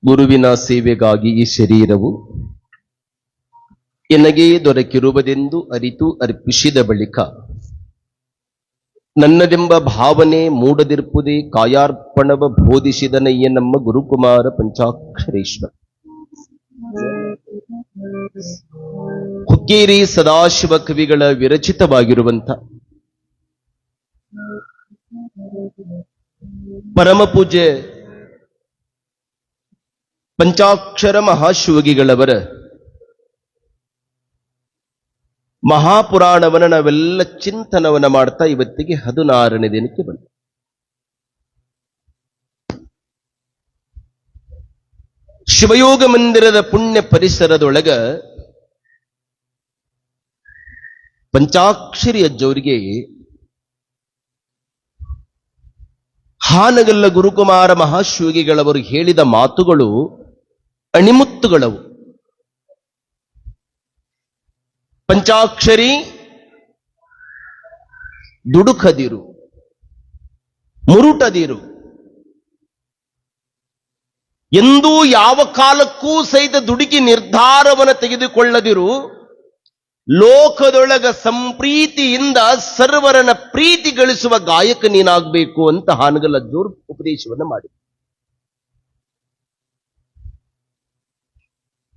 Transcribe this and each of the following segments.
ಗುರುವಿನ ಸೇವೆಗಾಗಿ ಈ ಶರೀರವು ಎನಗೇ ದೊರಕಿರುವುದೆಂದು ಅರಿತು ಅರ್ಪಿಸಿದ ಬಳಿಕ ನನ್ನದೆಂಬ ಭಾವನೆ ಮೂಡದಿರುವುದೇ ಕಾಯಾರ್ಪಣವ ಬೋಧಿಸಿದನಯ್ಯ ನಮ್ಮ ಗುರುಕುಮಾರ ಪಂಚಾಕ್ಷರೇಶ್ವರ. ಹುಕ್ಕೇರಿ ಸದಾಶಿವ ಕವಿಗಳ ವಿರಚಿತವಾಗಿರುವಂಥ ಪರಮ ಪೂಜ್ಯ ಪಂಚಾಕ್ಷರ ಮಹಾಶಿವಗಿಗಳವರ ಮಹಾಪುರಾಣವನ್ನು ನಾವೆಲ್ಲ ಚಿಂತನವನ್ನ ಮಾಡ್ತಾ ಇವತ್ತಿಗೆ 16ನೇ ದಿನಕ್ಕೆ ಬಂದ. ಶಿವಯೋಗ ಮಂದಿರದ ಪುಣ್ಯ ಪರಿಸರದೊಳಗ ಪಂಚಾಕ್ಷರಿ ಅಜ್ಜವರಿಗೆ ಹಾನಗಲ್ಲ ಗುರುಕುಮಾರ ಮಹಾಶಿವಗಿಗಳವರು ಹೇಳಿದ ಮಾತುಗಳು ಅಣಿಮುತ್ತುಗಳವು. ಪಂಚಾಕ್ಷರಿ ದುಡುಕದಿರು, ಮುರುಟದಿರು, ಎಂದೂ ಯಾವ ಕಾಲಕ್ಕೂ ಸಹಿತ ದುಡುಕಿ ನಿರ್ಧಾರವನ್ನು ತೆಗೆದುಕೊಳ್ಳದಿರು, ಲೋಕದೊಳಗ ಸಂಪ್ರೀತಿಯಿಂದ ಸರ್ವರನ ಪ್ರೀತಿ ಗಳಿಸುವ ಗಾಯಕ ನೀನಾಗಬೇಕು ಅಂತ ಹಾನಗಲ್ ಅಜ್ಜೋರು ಉಪದೇಶವನ್ನು ಮಾಡಿ.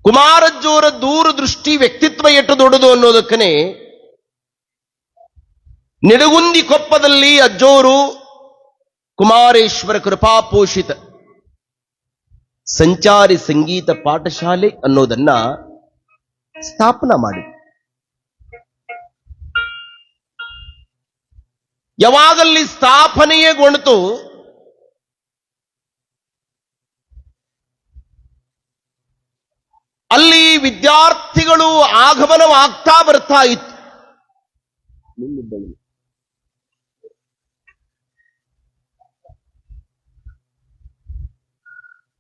ಕುಮಾರಜ್ಜೋರ ದೂರದೃಷ್ಟಿ ವ್ಯಕ್ತಿತ್ವ ಎಟ್ಟು ದೊಡ್ಡದು ಅನ್ನೋದಕ್ಕನೆ ನಿಡಗುಂದಿ ಕೊಪ್ಪದಲ್ಲಿ ಅಜ್ಜೋರು ಕುಮಾರೇಶ್ವರ ಕೃಪಾಪೋಷಿತ ಸಂಚಾರಿ ಸಂಗೀತ ಪಾಠಶಾಲೆ ಅನ್ನೋದನ್ನ ಸ್ಥಾಪನಾ ಮಾಡಿ. ಯಾವಾಗಲ್ಲಿ ಸ್ಥಾಪನೆಯೇಗೊಂಡಿತು ಅಲ್ಲಿ ವಿದ್ಯಾರ್ಥಿಗಳು ಆಗಮನವಾಗ್ತಾ ಬರ್ತಾ ಇತ್ತು.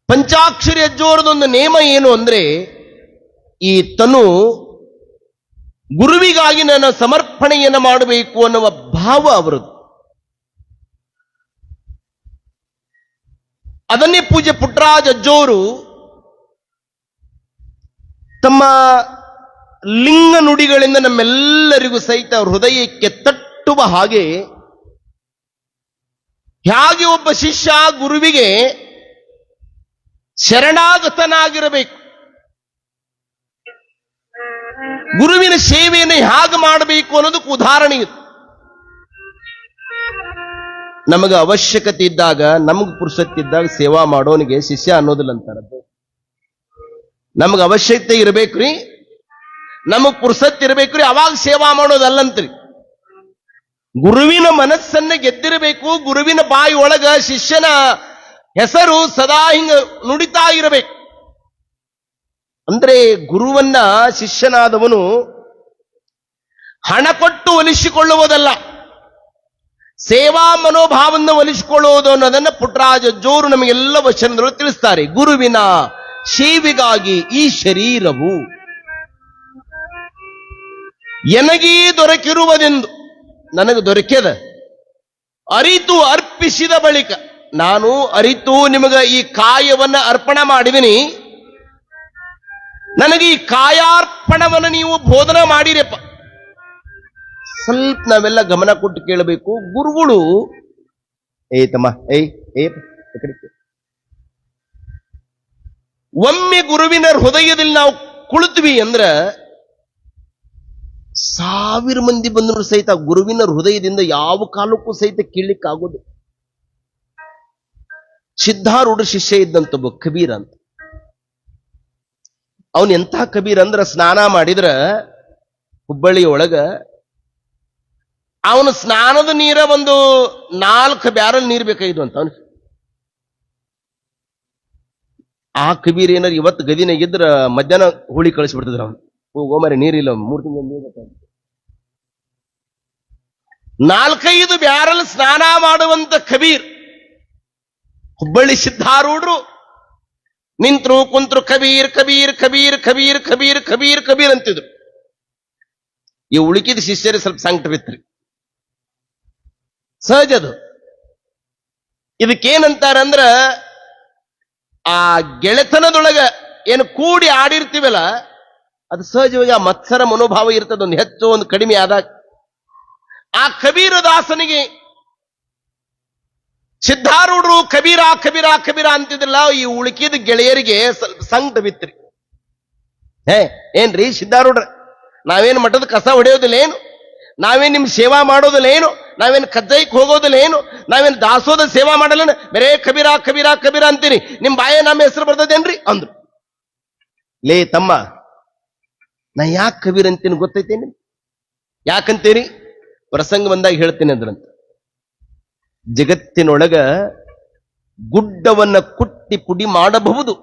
ಪಂಚಾಕ್ಷರಿ ಅಜ್ಜೋರದೊಂದು ನೇಮ ಏನು ಅಂದ್ರೆ, ಈ ತನು ಗುರುವಿಗಾಗಿ ನನ್ನ ಸಮರ್ಪಣೆಯನ್ನು ಮಾಡಬೇಕು ಅನ್ನುವ ಭಾವ ಅವರದು. ಅದನ್ನೇ ಪೂಜ್ಯ ಪುಟ್ಟರಾಜ ಅಜ್ಜೋರು ತಮ್ಮ ಲಿಂಗ ನುಡಿಗಳಿಂದ ನಮ್ಮೆಲ್ಲರಿಗೂ ಸಹಿತ ಹೃದಯಕ್ಕೆ ತಟ್ಟುವ ಹಾಗೆ, ಹೇಗೆ ಒಬ್ಬ ಶಿಷ್ಯ ಗುರುವಿಗೆ ಶರಣಾಗತನಾಗಿರಬೇಕು, ಗುರುವಿನ ಸೇವೆಯನ್ನು ಹೇಗೆ ಮಾಡಬೇಕು ಅನ್ನೋದಕ್ಕೆ ಉದಾಹರಣೆ ಇದೆ. ನಮಗೆ ಅವಶ್ಯಕತೆ ಇದ್ದಾಗ, ನಮಗೆ ಪುರುಸತ್ತಿದ್ದಾಗ ಸೇವಾ ಮಾಡೋನಿಗೆ ಶಿಷ್ಯ ಅನ್ನೋದಿಲ್ಲ ಅಂತಾರದ್ದು. ನಮಗೆ ಅವಶ್ಯಕತೆ ಇರಬೇಕ್ರಿ, ನಮಗ್ ಪುರುಸತ್ ಇರಬೇಕ್ರಿ, ಅವಾಗ ಸೇವಾ ಮಾಡೋದಲ್ಲಂತ್ರಿ. ಗುರುವಿನ ಮನಸ್ಸನ್ನ ಗೆದ್ದಿರಬೇಕು, ಗುರುವಿನ ಬಾಯಿ ಒಳಗ ಶಿಷ್ಯನ ಹೆಸರು ಸದಾ ಹಿಂಗ ನುಡಿತಾ ಇರಬೇಕು. ಅಂದ್ರೆ ಗುರುವನ್ನ ಶಿಷ್ಯನಾದವನು ಹಣ ಕೊಟ್ಟು ಒಲಿಸಿಕೊಳ್ಳುವುದಲ್ಲ, ಸೇವಾ ಮನೋಭಾವವನ್ನು ಒಲಿಸಿಕೊಳ್ಳುವುದು ಅನ್ನೋದನ್ನ ಪುಟ್ಟರಾಜ ಅಜ್ಜೋರು ನಮಗೆಲ್ಲ ವಚನಗಳು ತಿಳಿಸ್ತಾರೆ. ಗುರುವಿನ ಸೇವೆಗಾಗಿ ಈ ಶರೀರವು ಎನಗೇ ದೊರಕಿರುವುದೆಂದು ನನಗೆ ದೊರಕ್ಯದ ಅರಿತು ಅರ್ಪಿಸಿದ ಬಳಿಕ, ನಾನು ಅರಿತು ನಿಮಗೆ ಈ ಕಾಯವನ್ನ ಅರ್ಪಣೆ ಮಾಡಿದಿನಿ, ನನಗೆ ಈ ಕಾಯಾರ್ಪಣವನ್ನು ನೀವು ಬೋಧನೆ ಮಾಡಿರಪ್ಪ. ಸ್ವಲ್ಪ ನಾವೆಲ್ಲ ಗಮನ ಕೊಟ್ಟು ಕೇಳಬೇಕು. ಗುರುಗಳು ತಮ್ಮ ಒಮ್ಮೆ ಗುರುವಿನ ಹೃದಯದಲ್ಲಿ ನಾವು ಕುಳಿತ್ವಿ ಅಂದ್ರ 1000 ಮಂದಿ ಬಂದರೂ ಸಹಿತ ಗುರುವಿನ ಹೃದಯದಿಂದ ಯಾವ ಕಾಲಕ್ಕೂ ಸಹಿತ ಕೀಳ್ಲಿಕ್ಕಾಗೋದು. ಸಿದ್ಧಾರೂಢ ಶಿಷ್ಯ ಇದ್ದಂತೊಬ್ಬ ಕಬೀರ ಅಂತ. ಅವನ್ ಎಂಥ ಕಬೀರ್ ಅಂದ್ರ, ಸ್ನಾನ ಮಾಡಿದ್ರ ಹುಬ್ಬಳ್ಳಿ ಒಳಗ ಅವನು ಸ್ನಾನದ ನೀರ ಒಂದು 4 ಬ್ಯಾರಲ್ ನೀರ್ ಬೇಕಾಗಿದ್ವು ಅಂತ ಅವನಿಗೆ. ಆ ಕಬೀರ್ ಏನಾರ ಇವತ್ತು ಗದಿನಾಗಿದ್ರ ಮಧ್ಯಾಹ್ನ ಹುಳಿ ಕಳಿಸ್ಬಿಡ್ತಿದ್ರ ಅವನು. ಓಮರಿ ನೀರಿಲ್ಲ, 3 ತಿಂಗಳು ನೀರು ಬೇಕಾಗ. 4-5 ಬ್ಯಾರಲ್ ಸ್ನಾನ ಮಾಡುವಂತ ಕಬೀರ್. ಹುಬ್ಬಳ್ಳಿ ಸಿದ್ಧಾರೂಢರು ನಿಂತ್ರು ಕುಂತ್ರು ಕಬೀರ್ ಕಬೀರ್ ಕಬೀರ್ ಕಬೀರ್ ಕಬೀರ್ ಕಬೀರ್ ಕಬೀರ್ ಅಂತಿದ್ರು. ಈ ಉಳುಕಿದ ಶಿಷ್ಯರೇ ಸ್ವಲ್ಪ ಸಂಕಟ ಬಿತ್ರಿ, ಸಹಜ ಅದು. ಇದಕ್ಕೇನಂತಾರಂದ್ರ ಆ ಗೆಳೆತನದೊಳಗ ಏನು ಕೂಡಿ ಆಡಿರ್ತೀವಲ್ಲ, ಅದು ಸಹಜವಾಗಿ ಆ ಮತ್ಸರ ಮನೋಭಾವ ಇರ್ತದೆ, ಒಂದು ಹೆಚ್ಚು ಒಂದು ಕಡಿಮೆ ಆದಾಗ. ಆ ಕಬೀರ ದಾಸನಿಗೆ ಸಿದ್ಧಾರೂಢರು ಕಬೀರ ಕಬೀರ ಕಬೀರ ಅಂತಿದ್ರಲ್ಲ, ಈ ಉಳುಕಿದ ಗೆಳೆಯರಿಗೆ ಸ್ವಲ್ಪ ಸಂಕಟ ಬಿತ್ರಿ. ಏನ್ರಿ ಸಿದ್ಧಾರೂಢ್ರ, ನಾವೇನು ಮಠದ ಕಸ ಹೊಡೆಯೋದಿಲ್ಲ ಏನು? ನಾವೇನು ನಿಮ್ ಸೇವಾ ಮಾಡೋದಿಲ್ಲ ಏನು? ನಾವೇನು ಕಜ್ಜಾಯಿಕ್ ಹೋಗೋದಿಲ್ಲ ಏನು? ನಾವೇನು ದಾಸೋದ ಸೇವಾ ಮಾಡಲ್ಲ, ಬರೇ ಕಬೀರ ಕಬೀರ ಕಬೀರ ಅಂತೀರಿ, ನಿಮ್ ಬಾಯ ನಮ್ಮ ಹೆಸರು ಬರ್ತದೇನ್ರಿ ಅಂದ್ರು. ಲೇ ತಮ್ಮ, ನಾ ಯಾಕೆ ಕಬೀರ್ ಅಂತೀನಿ ಗೊತ್ತೈತೇನೆ? ಯಾಕಂತೀರಿ? ಪ್ರಸಂಗ ಬಂದಾಗ ಹೇಳ್ತೀನಿ ಅಂದ್ರಂತ. ಜಗತ್ತಿನೊಳಗ ಗುಡ್ಡವನ್ನ ಕುಟ್ಟಿ ಪುಡಿ ಮಾಡಬಹುದು,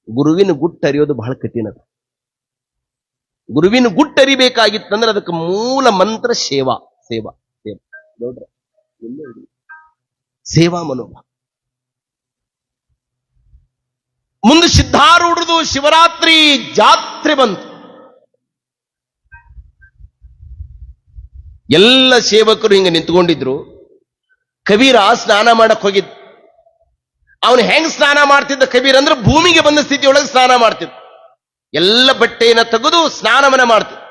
ಗುರುವಿನ ಗುಟ್ಟರಿಯೋದು ಬಹಳ ಕಠಿಣ. ಗುರುವಿನ ಗುಟ್ಟರಿಬೇಕಾಗಿತ್ತಂದ್ರೆ ಅದಕ್ಕೆ ಮೂಲ ಮಂತ್ರ ಸೇವಾ. ಸೇವಾ ಸೇವಾ ನೋಡ್ರ, ಸೇವಾ ಮನೋಭಾವ. ಮುಂದೆ ಸಿದ್ಧಾರೂಢರದು ಶಿವರಾತ್ರಿ ಜಾತ್ರೆ ಬಂತು. ಎಲ್ಲ ಸೇವಕರು ಹಿಂಗ ನಿಂತ್ಕೊಂಡಿದ್ರು. ಕಬೀರ ಸ್ನಾನ ಮಾಡಕ್ ಹೋಗಿದ್ದ. ಅವನು ಹೆಂಗ್ ಸ್ನಾನ ಮಾಡ್ತಿದ್ದ ಕಬೀರ್ ಅಂದ್ರೆ ಭೂಮಿಗೆ ಬಂದ ಸ್ಥಿತಿಯೊಳಗೆ ಸ್ನಾನ ಮಾಡ್ತಿದ್ದ. ಎಲ್ಲ ಬಟ್ಟೆಯನ್ನ ತೆಗೆದು ಸ್ನಾನವನ್ನ ಮಾಡ್ತಿದ್ದ.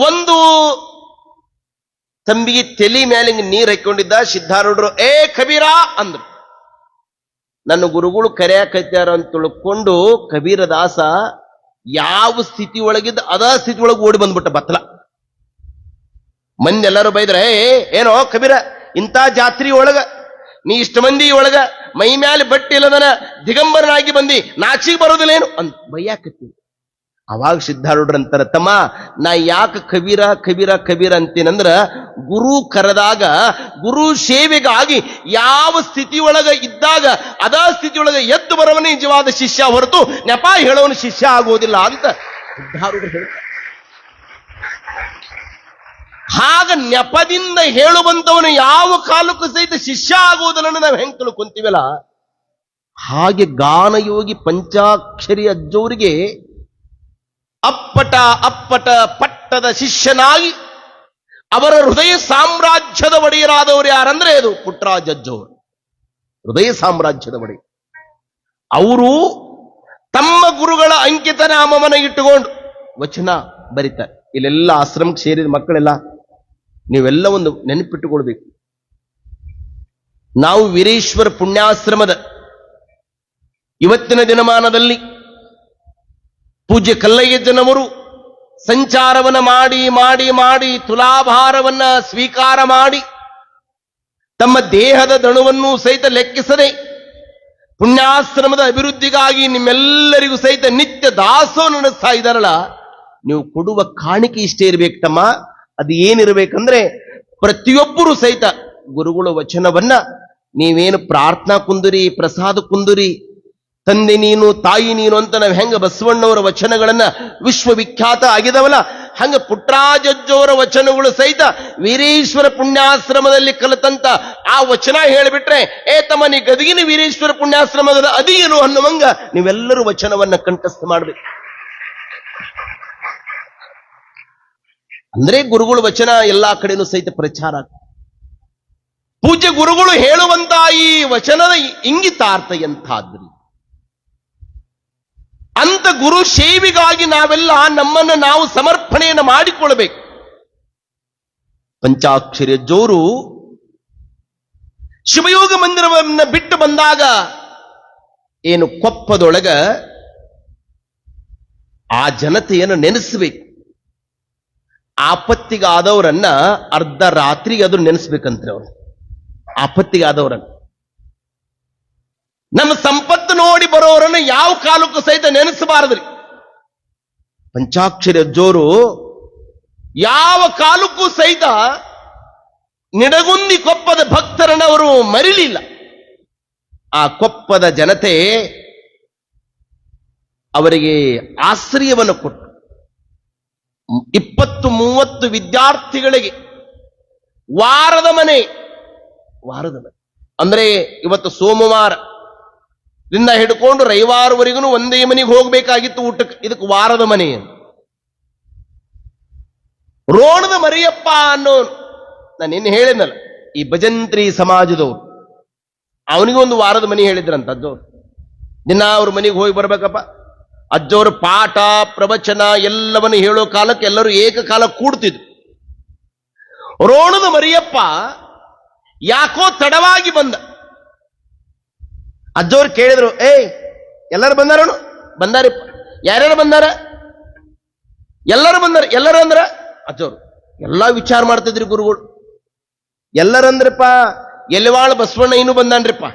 ಒಂದು ತಂಬಿಗೆ ತಲೆ ಮೇಲೆ ನೀರು ಹಾಕೊಂಡಿದ್ದ. ಸಿದ್ಧಾರೂಢರು ಏ ಕಬೀರ ಅಂದ್ರು. ನನ್ನ ಗುರುಗಳು ಕರೆಯಾಕತ್ಯಾರ ಅಂತ ತಿಳ್ಕೊಂಡು ಕಬೀರ ದಾಸ ಯಾವ ಸ್ಥಿತಿ ಒಳಗಿದ್ದ ಅದ ಸ್ಥಿತಿ ಒಳಗೆ ಓಡಿ ಬಂದ್ಬಿಟ್ಟ ಬತ್ತಲ. ಮಂದಿ ಎಲ್ಲರೂ ಬೈದ್ರೆ, ಏನೋ ಕಬೀರ, ಇಂಥ ಜಾತ್ರಿ ಒಳಗ ನೀ ಇಷ್ಟ ಮಂದಿ ಒಳಗ ಮೈ ಮ್ಯಾಲೆ ಬಟ್ಟೆ ಇಲ್ಲದನ ದಿಗಂಬರನಾಗಿ ಬಂದಿ, ನಾಚಿಗೆ ಬರೋದಿಲ್ಲೇನು ಅಂತ ಬೈಯಾಕತ್ತೀವಿ. ಅವಾಗ ಸಿದ್ಧಾರೂಢರಂತಾರ, ತಮ್ಮ, ನಾ ಯಾಕೆ ಕಬೀರ ಕಬೀರ ಕಬೀರ ಅಂತೀನಂದ್ರ, ಗುರು ಕರೆದಾಗ ಗುರು ಸೇವೆಗಾಗಿ ಯಾವ ಸ್ಥಿತಿಯೊಳಗ ಇದ್ದಾಗ ಅದ ಸ್ಥಿತಿಯೊಳಗ ಎದ್ದು ಬರವನೇ ನಿಜವಾದ ಶಿಷ್ಯ ಹೊರತು ನೆಪ ಹೇಳೋನು ಶಿಷ್ಯ ಆಗೋದಿಲ್ಲ ಅಂತ ಸಿದ್ಧಾರೂಢರು ಹೇಳ್ತಾರೆ. ಹಾಗ ನೆಪದಿಂದ ಹೇಳುವಂತವನು ಯಾವ ಕಾಲಕ್ಕೂ ಸಹಿತ ಶಿಷ್ಯ ಆಗುವುದನ್ನು ನಾವು ಹೆಂಗ್ ತಿಳ್ಕೊಂತೀವಲ್ಲ, ಹಾಗೆ ಗಾನಯೋಗಿ ಪಂಚಾಕ್ಷರಿ ಅಜ್ಜೋರಿಗೆ ಅಪ್ಪಟ ಅಪ್ಪಟ ಪಟ್ಟದ ಶಿಷ್ಯನಾಗಿ ಅವರ ಹೃದಯ ಸಾಮ್ರಾಜ್ಯದ ಒಡೆಯರಾದವರು ಯಾರಂದ್ರೆ ಅದು ಪುಟ್ಟರಾಜ ಅಜ್ಜವರು. ಹೃದಯ ಸಾಮ್ರಾಜ್ಯದ ಒಡೆಯ. ಅವರು ತಮ್ಮ ಗುರುಗಳ ಅಂಕಿತ ನಾಮವನ್ನ ಇಟ್ಟುಕೊಂಡು ವಚನ ಬರೀತಾರೆ. ಇಲ್ಲೆಲ್ಲ ಆಶ್ರಮಕ್ಕೆ ಸೇರಿದ ಮಕ್ಕಳೆಲ್ಲ ನೀವೆಲ್ಲ ಒಂದು ನೆನಪಿಟ್ಟುಕೊಳ್ಬೇಕು. ನಾವು ವೀರೇಶ್ವರ ಪುಣ್ಯಾಶ್ರಮದ ಇವತ್ತಿನ ದಿನಮಾನದಲ್ಲಿ ಪೂಜ್ಯ ಕಲ್ಲಯ್ಯಜ್ಜನವರು ಸಂಚಾರವನ್ನ ಮಾಡಿ ಮಾಡಿ ಮಾಡಿ ತುಲಾಭಾರವನ್ನ ಸ್ವೀಕಾರ ಮಾಡಿ ತಮ್ಮ ದೇಹದ ದಣುವನ್ನು ಸಹಿತ ಲೆಕ್ಕಿಸದೆ ಪುಣ್ಯಾಶ್ರಮದ ಅಭಿವೃದ್ಧಿಗಾಗಿ ನಿಮ್ಮೆಲ್ಲರಿಗೂ ಸಹಿತ ನಿತ್ಯ ದಾಸೋಹ ನಡೆಸ್ತಾ ಇದ್ದಾರಲ್ಲ, ನೀವು ಕೊಡುವ ಕಾಣಿಕೆ ಇಷ್ಟೇ ಇರ್ಬೇಕು ತಮ್ಮ. ಅದು ಏನಿರ್ಬೇಕಂದ್ರೆ, ಪ್ರತಿಯೊಬ್ಬರು ಸಹಿತ ಗುರುಗಳ ವಚನವನ್ನ ನೀವೇನು ಪ್ರಾರ್ಥನಾ ಕುಂದುರಿ, ಪ್ರಸಾದ ಕುಂದುರಿ, ತಂದೆ ನೀನು ತಾಯಿ ನೀನು ಅಂತ ನಾವು ಹೆಂಗ ಬಸವಣ್ಣವರ ವಚನಗಳನ್ನ ವಿಶ್ವವಿಖ್ಯಾತ ಆಗಿದವಲ್ಲ, ಹಂಗ ಪುಟ್ಟರಾಜಜ್ಜವರ ವಚನಗಳು ಸಹಿತ ವೀರೇಶ್ವರ ಪುಣ್ಯಾಶ್ರಮದಲ್ಲಿ ಕಲಿತಂತ ಆ ವಚನ ಹೇಳಿಬಿಟ್ರೆ, ಏ ತಮ್ಮ, ನೀ ಗದಗಿನ ವೀರೇಶ್ವರ ಪುಣ್ಯಾಶ್ರಮದ ಅದಿಯೇನು ಅನ್ನುವಂಗ ನೀವೆಲ್ಲರೂ ವಚನವನ್ನ ಕಂಠಸ್ಥ ಮಾಡ್ಬೇಕು. ಅಂದ್ರೆ ಗುರುಗಳ ವಚನ ಎಲ್ಲಾ ಕಡೆನೂ ಸಹಿತ ಪ್ರಚಾರ. ಪೂಜ್ಯ ಗುರುಗಳು ಹೇಳುವಂತ ಈ ವಚನದ ಇಂಗಿತಾರ್ಥ ಎಂಥಾದ್ರಿ. ಅಂತ ಗುರು ಸೇವೆಗಾಗಿ ನಾವೆಲ್ಲ ನಮ್ಮನ್ನು ನಾವು ಸಮರ್ಪಣೆಯನ್ನು ಮಾಡಿಕೊಳ್ಬೇಕು. ಪಂಚಾಕ್ಷರಿ ಅಜ್ಜೋರು ಶಿವಯೋಗ ಮಂದಿರವನ್ನ ಬಿಟ್ಟು ಬಂದಾಗ ಏನು ಕೊಪ್ಪದೊಳಗ ಆ ಜನತೆಯನ್ನು ನೆನೆಸಬೇಕು. ಆಪತ್ತಿಗಾದವರನ್ನ ಅರ್ಧ ರಾತ್ರಿಗೆ ಅದು ನೆನೆಸ್ಬೇಕಂತ್ರಿ. ಅವರು ಆಪತ್ತಿಗಾದವರನ್ನ, ನಮ್ಮ ಸಂಪತ್ತು ನೋಡಿ ಬರೋರನ್ನ ಯಾವ ಕಾಲಕ್ಕೂ ಸಹಿತ ನೆನೆಸಬಾರದ್ರಿ. ಪಂಚಾಕ್ಷರಿ ಅಜ್ಜೋರು ಯಾವ ಕಾಲಕ್ಕೂ ಸಹಿತ ನಿಡಗುಂದಿ ಕೊಪ್ಪದ ಭಕ್ತರನ್ನ ಅವರು ಮರಿಲಿಲ್ಲ. ಆ ಕೊಪ್ಪದ ಜನತೆ ಅವರಿಗೆ ಆಶ್ರಯವನ್ನು ಕೊಟ್ಟು 20-30 ವಿದ್ಯಾರ್ಥಿಗಳಿಗೆ ವಾರದ ಮನೆ ಅಂದ್ರೆ ಇವತ್ತು ಸೋಮವಾರದಿಂದ ಹಿಡ್ಕೊಂಡು ರವಿವಾರವರೆಗೂ ಒಂದೇ ಮನೆಗೆ ಹೋಗ್ಬೇಕಾಗಿತ್ತು ಊಟಕ್ಕೆ. ಇದಕ್ಕೆ ವಾರದ ಮನೆ. ರೋಣದ ಮರಿಯಪ್ಪ ಅನ್ನೋ ನಾನು ಇನ್ನು ಹೇಳಿದ್ನಲ್ಲ, ಈ ಭಜಂತ್ರಿ ಸಮಾಜದವರು, ಅವನಿಗೆ ಒಂದು ವಾರದ ಮನೆ ಹೇಳಿದ್ರಂತದ್ದು. ದಿನ ಅವ್ರ ಮನೆಗೆ ಹೋಗಿ ಬರ್ಬೇಕಪ್ಪ. ಅಜ್ಜೋರು ಪಾಠ ಪ್ರವಚನ ಎಲ್ಲವನ್ನು ಹೇಳೋ ಕಾಲಕ್ಕೆ ಎಲ್ಲರೂ ಏಕಕಾಲ ಕೂಡ್ತಿದ್ರು. ರೋಣದ ಮರಿಯಪ್ಪ ಯಾಕೋ ತಡವಾಗಿ ಬಂದ. ಅಜ್ಜೋರು ಕೇಳಿದ್ರು, ಎಲ್ಲರೂ ಬಂದಾರನು? ಬಂದಾರಿಪ್ಪ. ಯಾರ್ಯಾರು ಬಂದಾರ? ಎಲ್ಲರೂ ಬಂದಾರ. ಎಲ್ಲರೂ ಅಂದ್ರ ಅಜ್ಜೋರು ಎಲ್ಲಾ ವಿಚಾರ ಮಾಡ್ತಿದ್ರಿ ಗುರುಗಳು. ಎಲ್ಲರಂದ್ರಪ್ಪ, ಎಲಿವಾಳ ಬಸವಣ್ಣ ಇನ್ನೂ ಬಂದಾನ್ರಿಪ್ಪ.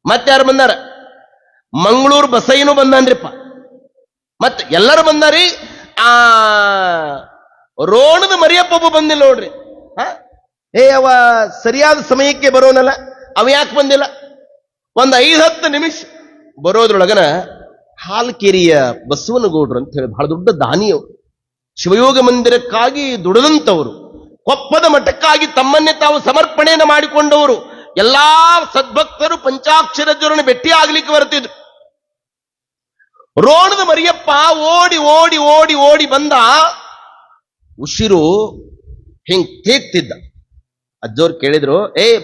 ಮತ್ತಾರು ಬಂದಾರ? ಮಂಗಳೂರು ಬಸಯ್ಯನೂ ಬಂದಾನ್ರಿಪ್ಪ. ಮತ್ ಎಲ್ಲರೂ ಬಂದಾರಿ. ಆ ರೋಣದ ಮರಿಯಪ್ಪ ಒಬ್ಬ ಬಂದಿಲ್ಲ ನೋಡ್ರಿ. ಅವ ಸರಿಯಾದ ಸಮಯಕ್ಕೆ ಬರೋನಲ್ಲ, ಅವ ಯಾಕೆ ಬಂದಿಲ್ಲ? ಒಂದ್ 5-10 ನಿಮಿಷ ಬರೋದ್ರೊಳಗನ ಹಾಲ್ಕೆರಿಯ ಬಸವನಗೌಡ್ರು ಅಂತ ಹೇಳಿ ಬಹಳ ದೊಡ್ಡ ದಾನಿಯವರು, ಶಿವಯೋಗ ಮಂದಿರಕ್ಕಾಗಿ ದುಡಿದಂತವರು, ಕೊಪ್ಪದ ಮಠಕ್ಕಾಗಿ ತಮ್ಮನ್ನೇ ತಾವು ಸಮರ್ಪಣೆಯನ್ನು ಮಾಡಿಕೊಂಡವರು, ಎಲ್ಲಾ ಸದ್ಭಕ್ತರು ಪಂಚಾಕ್ಷರ ಜ್ವರನ್ನು ಭೇಟಿ ಆಗ್ಲಿಕ್ಕೆ ಬರ್ತಿದ್ರು. ರೋಣದ ಮರಿಯಪ್ಪ ಓಡಿ ಓಡಿ ಓಡಿ ಓಡಿ ಬಂದ. ಉಸಿರು ಹಿಂಗ್ ತೇಗ್ತಿದ್ದ. ಅಜ್ಜೋರು ಕೇಳಿದ್ರು,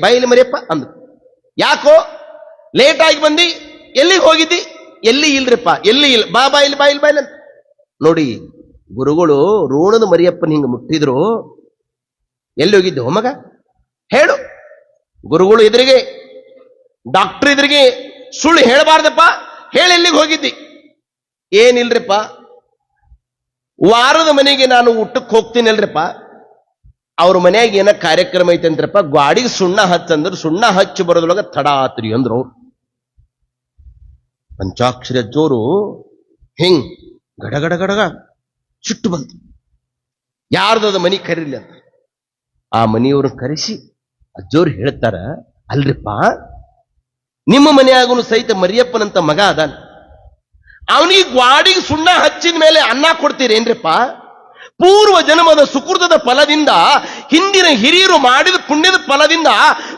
ಬಾಯಿಲಿ ಮರಿಯಪ್ಪ ಅಂದ್ರು. ಯಾಕೋ ಲೇಟ್ ಆಗಿ ಬಂದಿ? ಎಲ್ಲಿಗೆ ಹೋಗಿದ್ದಿ? ಎಲ್ಲಿ ಇಲ್ರಿಪ್ಪ. ಎಲ್ಲಿ ಇಲ್ಲ. ಬಾಯಿಲಿ ಬಾಯಿಲಿ ಬಾಯಿಲಿ ಅಂತ ನೋಡಿ. ಗುರುಗಳು ರೋಣದ ಮರಿಯಪ್ಪನ ಹಿಂಗ ಮುಟ್ಟಿದ್ರು. ಎಲ್ಲಿ ಹೋಗಿದ್ದು ಮಗ ಹೇಳು. ಗುರುಗಳು ಎದುರಿಗೆ, ಡಾಕ್ಟರ್ ಎದುರಿಗೆ ಸುಳ್ಳು ಹೇಳಬಾರ್ದಪ್ಪ. ಹೇಳಿ ಎಲ್ಲಿಗೆ ಹೋಗಿದ್ದಿ? ಏನಿಲ್ರಿಪ್ಪ, ವಾರದ ಮನೆಗೆ ನಾನು ಊಟಕ್ಕೆ ಹೋಗ್ತೀನಿ ಅಲ್ರಿಪ್ಪ. ಅವ್ರ ಮನೆಯಾಗ ಏನ ಕಾರ್ಯಕ್ರಮ ಐತೆ ಅಂದ್ರಪ್ಪ, ಗಾಡಿಗೆ ಸುಣ್ಣ ಹಚ್ಚಂದ್ರೆ ಸುಣ್ಣ ಹಚ್ಚಿ ಬರೋದ್ರೊಳಗ ತಡ ಆತ್ರಿ ಅಂದ್ರು ಅವ್ರು. ಪಂಚಾಕ್ಷರಿ ಅಜ್ಜೋರು ಹಿಂಗ್ ಗಡಗಡ ಗಡಗ ಸಿಟ್ಟು ಬಂತು. ಯಾರ್ದದ ಮನಿ ಕರೀಲಿ ಅಂತ ಆ ಮನೆಯವ್ರನ್ನ ಕರೆಸಿ ಅಜ್ಜೋರು ಹೇಳ್ತಾರ, ಅಲ್ರಿಪ್ಪ, ನಿಮ್ಮ ಮನೆಯಾಗನು ಸಹಿತ ಮರಿಯಪ್ಪನಂತ ಮಗ ಅದಾನ. ಅವನಿಗೆ ಗ್ವಾಡಿಗೆ ಸುಣ್ಣ ಹಚ್ಚಿದ ಮೇಲೆ ಅನ್ನ ಕೊಡ್ತೀರೇನ್ರಿಪ್ಪ? ಪೂರ್ವ ಜನ್ಮದ ಸುಕೃತದ ಫಲದಿಂದ, ಹಿಂದಿನ ಹಿರಿಯರು ಮಾಡಿದ ಪುಣ್ಯದ ಫಲದಿಂದ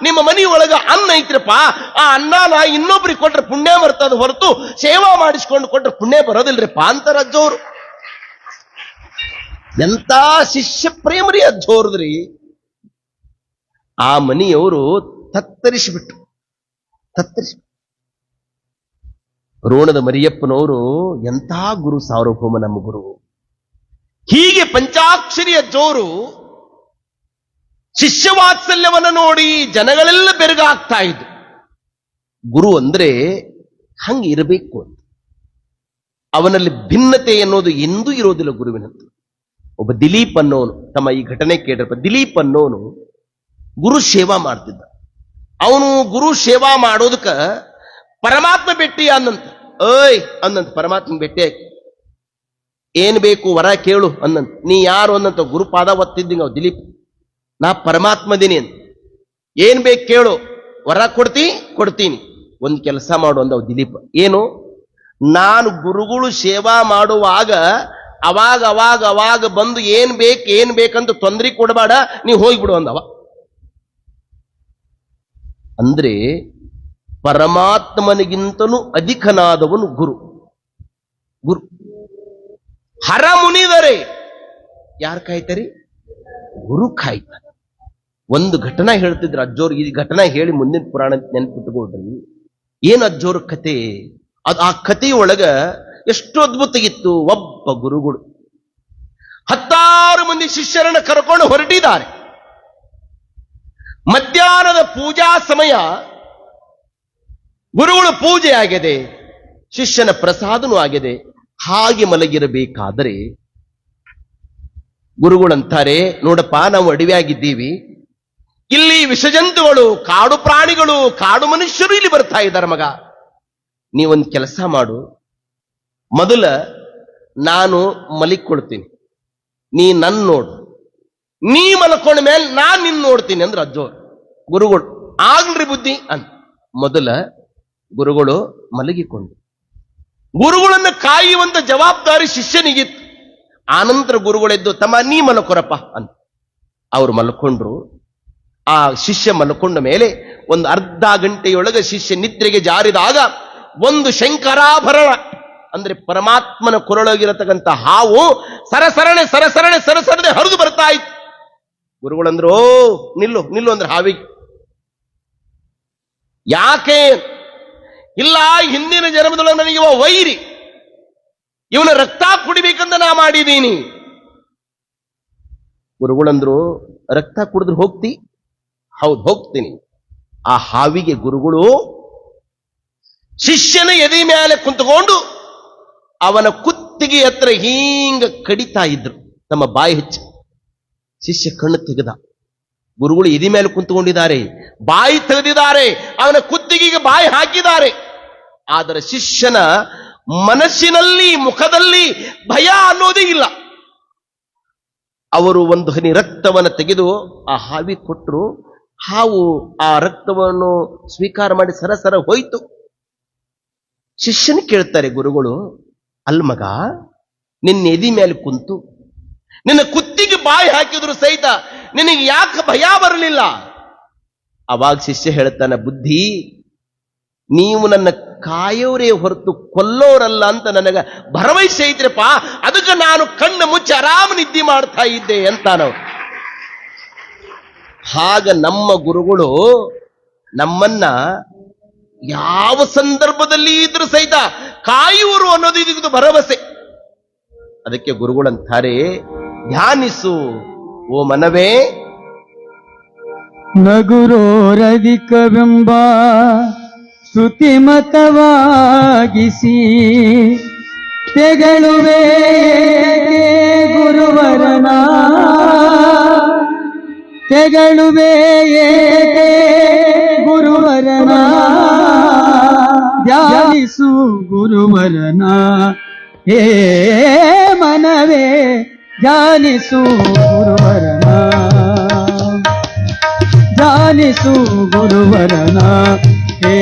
ನಿಮ್ಮ ಮನೆಯೊಳಗ ಅನ್ನ ಐತ್ರಪ್ಪ. ಆ ಅನ್ನನ ಇನ್ನೊಬ್ರಿಗೆ ಕೊಟ್ರೆ ಪುಣ್ಯ ಬರ್ತದ ಹೊರತು ಸೇವಾ ಮಾಡಿಸ್ಕೊಂಡು ಕೊಟ್ರೆ ಪುಣ್ಯ ಬರೋದಿಲ್ರಿಪ್ಪ ಅಂತಾರ ಅಜ್ಜೋರು. ಎಂತ ಶಿಷ್ಯ ಪ್ರೇಮರಿ ಅಜ್ಜೋರ್ದ್ರಿ. ಆ ಮನೆಯವರು ತತ್ತರಿಸಿಬಿಟ್ಟು ರೋಣದ ಮರಿಯಪ್ಪನವರು ಎಂಥ ಗುರು ಸಾರ್ವಭೌಮ ನಮ್ಮ ಗುರು. ಹೀಗೆ ಪಂಚಾಕ್ಷರಿಯ ಜೋರು ಶಿಷ್ಯವಾತ್ಸಲ್ಯವನ್ನು ನೋಡಿ ಜನಗಳೆಲ್ಲ ಬೆರಗಾಗ್ತಾ ಇದ್ರು. ಗುರು ಅಂದ್ರೆ ಹಂಗೆ ಇರಬೇಕು ಅಂತ. ಅವನಲ್ಲಿ ಭಿನ್ನತೆ ಅನ್ನೋದು ಎಂದೂ ಇರೋದಿಲ್ಲ ಗುರುವಿನಂತ. ಒಬ್ಬ ದಿಲೀಪ್ ಅನ್ನೋನು, ತಮ್ಮ ಈ ಘಟನೆ ಕೇಳಿರಪ್ಪ, ದಿಲೀಪ್ ಅನ್ನೋನು ಗುರು ಸೇವಾ ಮಾಡ್ತಿದ್ದ. ಅವನು ಗುರು ಸೇವಾ ಮಾಡೋದಕ್ಕ ಪರಮಾತ್ಮ ಭೇಟಿ ಅನ್ನಂತ. ಅನ್ನಂತ ಪರಮಾತ್ಮ ಭೇಟಿ. ಏನ್ ಬೇಕು ವರ ಕೇಳು ಅನ್ನಂತ. ನೀ ಯಾರು ಅನ್ನಂತ. ಗುರುಪಾದ ಒತ್ತಿದ್ದಿ ನಾವು ದಿಲೀಪ್. ನಾ ಪರಮಾತ್ಮದೀನಿ ಅಂತ. ಏನ್ ಬೇಕು ಕೇಳು, ವರ ಕೊಡ್ತೀನಿ. ಒಂದ್ ಕೆಲಸ ಮಾಡು ಅಂದವ್ ದಿಲೀಪ್. ಏನು? ನಾನು ಗುರುಗಳು ಸೇವಾ ಮಾಡುವಾಗ ಅವಾಗ ಬಂದು ಏನ್ ಬೇಕಂತ ತೊಂದರೆ ಕೊಡಬೇಡ, ನೀ ಹೋಗ್ಬಿಡು ಅಂದವ. ಅಂದ್ರೆ ಪರಮಾತ್ಮನಿಗಿಂತಲೂ ಅಧಿಕನಾದವನು ಗುರು. ಹರ ಮುನಿದರೆ ಯಾರು ಕಾಯ್ತಾರಿ? ಗುರು ಕಾಯ್ತಾನೆ. ಒಂದು ಘಟನಾ ಹೇಳ್ತಿದ್ರು ಅಜ್ಜೋರು. ಈ ಘಟನಾ ಹೇಳಿ ಮುಂದಿನ ಪುರಾಣ ನೆನ್ಪಿಟ್ಟುಕೊಡ್ರಿ. ಏನು ಅಜ್ಜೋರ ಕತೆ? ಆ ಕಥೆಯೊಳಗ ಎಷ್ಟು ಅದ್ಭುತ ಇತ್ತು. ಒಬ್ಬ ಗುರುಗಳು 16 ಮಂದಿ ಶಿಷ್ಯರನ್ನು ಕರ್ಕೊಂಡು ಹೊರಟಿದ್ದಾರೆ. ಮಧ್ಯಾಹ್ನದ ಪೂಜಾ ಸಮಯ. ಗುರುಗಳು ಪೂಜೆ ಆಗಿದೆ, ಶಿಷ್ಯನ ಪ್ರಸಾದನೂ ಆಗಿದೆ. ಹಾಗೆ ಮಲಗಿರಬೇಕಾದರೆ ಗುರುಗಳಂತಾರೆ, ನೋಡಪ್ಪ, ನಾವು ಅಡವಿಯಾಗಿದ್ದೀವಿ. ಇಲ್ಲಿ ವಿಷಜಂತುಗಳು, ಕಾಡು ಪ್ರಾಣಿಗಳು, ಕಾಡು ಮನುಷ್ಯರು ಇಲ್ಲಿ ಬರ್ತಾ ಇದ್ದಾರೆ. ಮಗ, ನೀವೊಂದು ಕೆಲಸ ಮಾಡು. ಮೊದಲ ನಾನು ಮಲಿಕೊಳ್ತೀನಿ, ನೀ ನನ್ನ ನೋಡು. ನೀ ಮಲ್ಕೊಂಡ ಮೇಲೆ ನಾನು ನಿನ್ನ ನೋಡ್ತೀನಿ ಅಂದ್ರೆ ಅಜ್ಜೋರು. ಗುರುಗಳು ಆಗ್ಲ್ರಿ ಬುದ್ಧಿ ಅಂತ. ಮೊದಲ ಗುರುಗಳು ಮಲಗಿಕೊಂಡು ಗುರುಗಳನ್ನು ಕಾಯುವಂತ ಜವಾಬ್ದಾರಿ ಶಿಷ್ಯನಿಗಿತ್ತು. ಆನಂತರ ಗುರುಗಳೆದ್ದು, ತಮ್ಮ ನೀ ಮಲ್ಕೊರಪ್ಪ ಅಂತ. ಅವ್ರು ಮಲ್ಕೊಂಡ್ರು. ಆ ಶಿಷ್ಯ ಮಲ್ಕೊಂಡ ಮೇಲೆ ಒಂದು ಅರ್ಧ ಗಂಟೆಯೊಳಗೆ ಶಿಷ್ಯ ನಿದ್ರೆಗೆ ಜಾರಿದಾಗ ಒಂದು ಶಂಕರಾಭರಣ ಅಂದ್ರೆ ಪರಮಾತ್ಮನ ಕೊರಳಗಿರತಕ್ಕಂಥ ಹಾವು ಸರಸರನೆ ಹರಿದು ಬರ್ತಾ ಇತ್ತು. ಗುರುಗಳಂದ್ರು, ಓ ನಿಲ್ಲು ಅಂದ್ರೆ ಹಾವಿಗೆ. ಯಾಕೆ? ಇಲ್ಲ, ಹಿಂದಿನ ಜನ್ಮದೊಳಗೆ ನನಗೆ ವೈರಿ, ಇವನ ರಕ್ತ ಕುಡಿಬೇಕಂತ ನಾ ಮಾಡಿದ್ದೀನಿ. ಗುರುಗಳಂದ್ರು, ರಕ್ತ ಕುಡಿದ್ರೆ ಹೋಗ್ತಿ? ಹೌದು, ಹೋಗ್ತೀನಿ. ಆ ಹಾವಿಗೆ ಗುರುಗಳು ಶಿಷ್ಯನ ಎದೆ ಮೇಲೆ ಕುಂತ್ಕೊಂಡು ಅವನ ಕುತ್ತಿಗೆ ಹತ್ರ ಹೀಂಗ ಕಡಿತಾ ಇದ್ರು, ತಮ್ಮ ಬಾಯಿ ಹೆಚ್ಚು. ಶಿಷ್ಯ ಕಣ್ಣು ತೆಗೆದ. ಗುರುಗಳು ಎದೆ ಮೇಲೆ ಕುಂತ್ಕೊಂಡಿದ್ದಾರೆ, ಬಾಯಿ ತೆಗೆದಿದ್ದಾರೆ, ಅವನ ಕುತ್ತಿಗೆಗೆ ಬಾಯಿ ಹಾಕಿದ್ದಾರೆ. ಆದರೆ ಶಿಷ್ಯನ ಮನಸ್ಸಿನಲ್ಲಿ, ಮುಖದಲ್ಲಿ ಭಯ ಅನ್ನೋದೇ ಇಲ್ಲ. ಅವರು ಒಂದು ಹನಿ ರಕ್ತವನ್ನು ತೆಗೆದು ಆ ಹಾವಿ ಕೊಟ್ಟರು. ಹಾವು ಆ ರಕ್ತವನ್ನು ಸ್ವೀಕಾರ ಮಾಡಿ ಸರಸರ ಹೋಯ್ತು. ಶಿಷ್ಯನ ಕೇಳ್ತಾರೆ ಗುರುಗಳು, ಅಲ್ ಮಗ, ನಿನ್ನ ಎದಿ ಮೇಲೆ ಕುಂತು ನಿನ್ನ ಕುತ್ತಿಗೆ ಬಾಯಿ ಹಾಕಿದ್ರು ಸಹಿತ ನಿನಗೆ ಯಾಕೆ ಭಯ ಬರಲಿಲ್ಲ? ಅವಾಗ ಶಿಷ್ಯ ಹೇಳ್ತಾನೆ, ಬುದ್ಧಿ, ನೀವು ನನ್ನ ಕಾಯೋರೇ ಹೊರತು ಕೊಲ್ಲೋರಲ್ಲ ಅಂತ ನನಗೆ ಭರವಸೆ ಐತ್ರಪ್ಪ, ಅದಕ್ಕೆ ನಾನು ಕಣ್ಣು ಮುಚ್ಚಿ ಆರಾಮ ನಿದ್ದೆ ಮಾಡ್ತಾ ಇದ್ದೆ ಅಂತ. ನಾವು ಹಾಗ ನಮ್ಮ ಗುರುಗಳು ನಮ್ಮನ್ನ ಯಾವ ಸಂದರ್ಭದಲ್ಲಿ ಇದ್ರೂ ಸಹಿತ ಕಾಯುವರು ಅನ್ನೋದು ಇದು ಭರವಸೆ. ಅದಕ್ಕೆ ಗುರುಗಳಂತಾರೆ, ಧ್ಯಾನಿಸು ಓ ಮನವೇ. ನಗುರೋರಧಿಕವೆಂಬ ಶ್ರುತಿಮತವಾಗಿಸಿ ತೆಗಳುವೆ ಗುರುವರನ, ತೆಗಳುವೆ ಗುರುವರನ, ಧ್ಯಾನಿಸು ಗುರುವರನ. ಹೇ ಮನವೇ, ಧ್ಯಾನಿಸು ಗುರುವರನ, ಧ್ಯಾನಿಸು ಗುರುವರನ. ಹೇ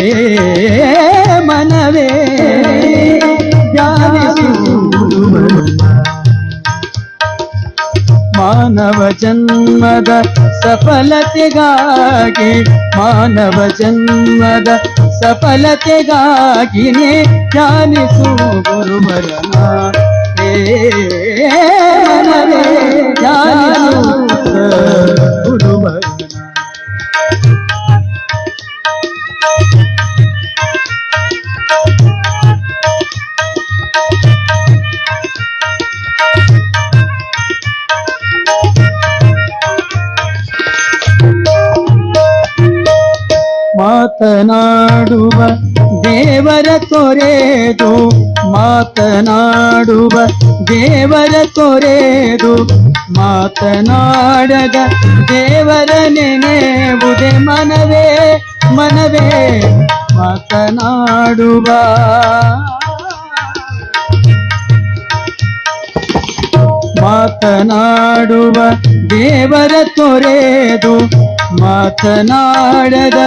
ಮನವೇ, ಧ್ಯಾನಿಸು ಗುರುವರನ. ಮಾನವ ಜನ್ಮದ ಸಫಲತೆಗಾಗಿ, ಮಾನವ ಜನ್ಮದ ಸಫಲತೆಗಾಗಿನೇ ಧ್ಯಾನಿಸು ಗುರುವರನ. ಹೇ ಮನವೇ, ಧ್ಯಾನಿಸು ಗುರುವರನ. ಮಾತನಾಡುವ ದೇವರ ತೊರೆದು, ಮಾತನಾಡುವ ದೇವರ ತೊರೆದು, ಮಾತನಾಡದ ದೇವರ ನೆನೆಯುವುದೇ ಮನವೇ, ಮನವೇ. ಮಾತನಾಡುವ ಮಾತನಾಡುವ ದೇವರ ತೊರೆದು, ಮಾತನಾಡದ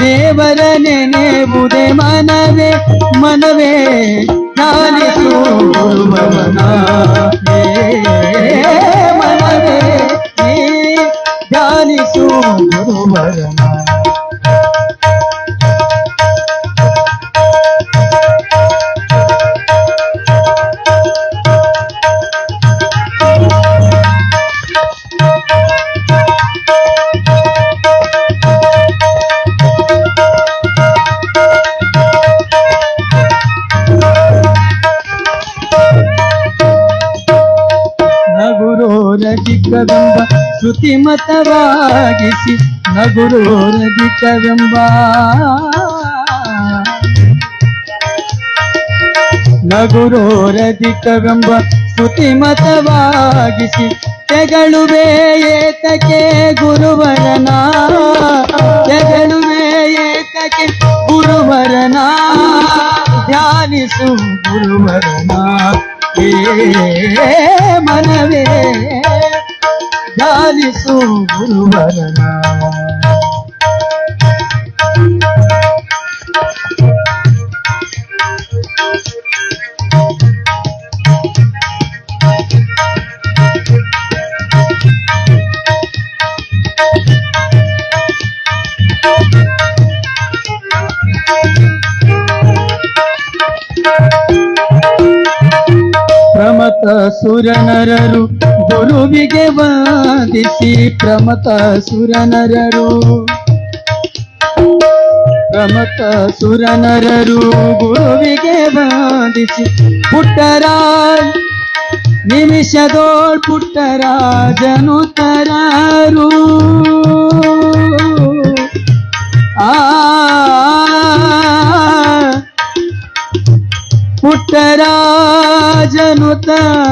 ದೇವರ ನೆನೆಯುವುದೇ ಮನವೇ, ಮನವೇ. ಧ್ಯಾನಿಸು ಗುರುವರನ. ಹೇ ಮನವೇ, ಧ್ಯಾನಿಸು ಗುರುವರನ. ನಗುರೋರಧಿಕವೆಂಬ ಶ್ರುತಿಮತವಾಗಿಸಿ, ನಗುರೋರಧಿಕವೆಂಬ, ನಗುರೋರಧಿಕವೆಂಬ ಶ್ರುತಿಮತವಾಗಿಸಿ ತೆಗಳುವೆ ಏತಕ್ಕೆ ಗುರುವರನ, ತೆಗಳುವೆ ಏತಕ್ಕೆ ಗುರುವರನ. ಧ್ಯಾನಿಸು ಗುರುವರನ. ಹೇ ಮನವೇ, ಧ್ಯಾನಿಸು ಗುರುವರನ. ಪ್ರಮತ ಸುರನರರು ಗುರುವಿಗೆ ವಂದಿಸಿ, ಪ್ರಮತ ಸುರನರರು, ಸಮತ ಸುರನರರು ಗುರುವಿಗೆ ವಂದಿಸಿ ಪುಟ್ಟರಾಜ ನಿಮಿಷದೋಳ್ ಪುಟ್ಟರಾಜನು ತರರು ಪುಟ್ಟರಾಜನು ತರರು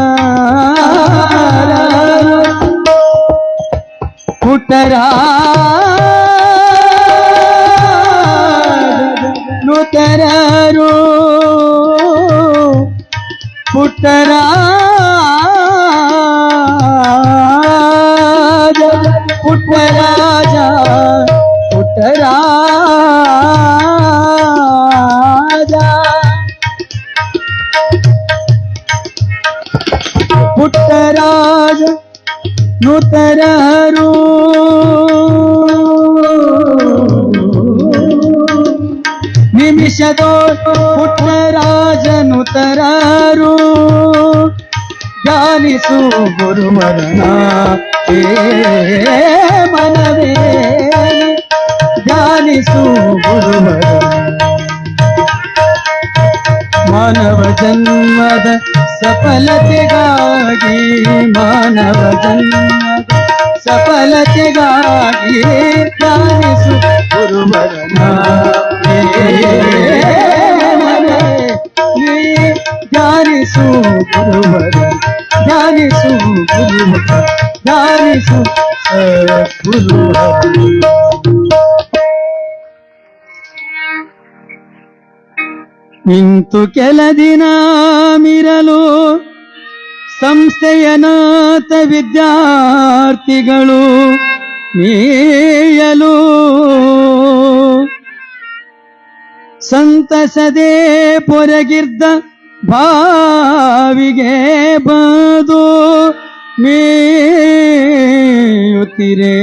ಪುಟ್ಟರಾಜನು ತರರು ಪುಟ್ಟರಾಜ ಪುಟ್ಟರಾಜ ನುತರರು ನಿಮಿಷದೋ ಪುಟ್ಟರಾಜನು ತರರು ಧ್ಯಾನಿಸು ಗುರುವರನ ಮನವೇ ಧ್ಯಾನಿಸು ಗುರುವರನ ಮಾನವ ಜನ್ಮದ ಸಫಲತೆಗಾಗಿ ಮಾನವ ಜನ್ಮದ ಸಫಲತೆಗಾಗಿ ಧ್ಯಾನಿಸು ಗುರುವರನ ಧ್ಯಾನಿಸು ಗುರುವರ ಧ್ಯಾನಿಸು ಗುರುವರ ಧ್ಯಾನಿಸು ಗುರುವರ ಇಂತು ಕೆಲ ದಿನ ಮಿರಲು ಸಂಸ್ಥೆಯನಾಥ ವಿದ್ಯಾರ್ಥಿಗಳು ನೀಯಲು ಸಂತಸದೆ ಪೊರಗಿರ್ದ ಭಾವಿಗೆ ಬದು ಮೇಯುತ್ತಿರೆ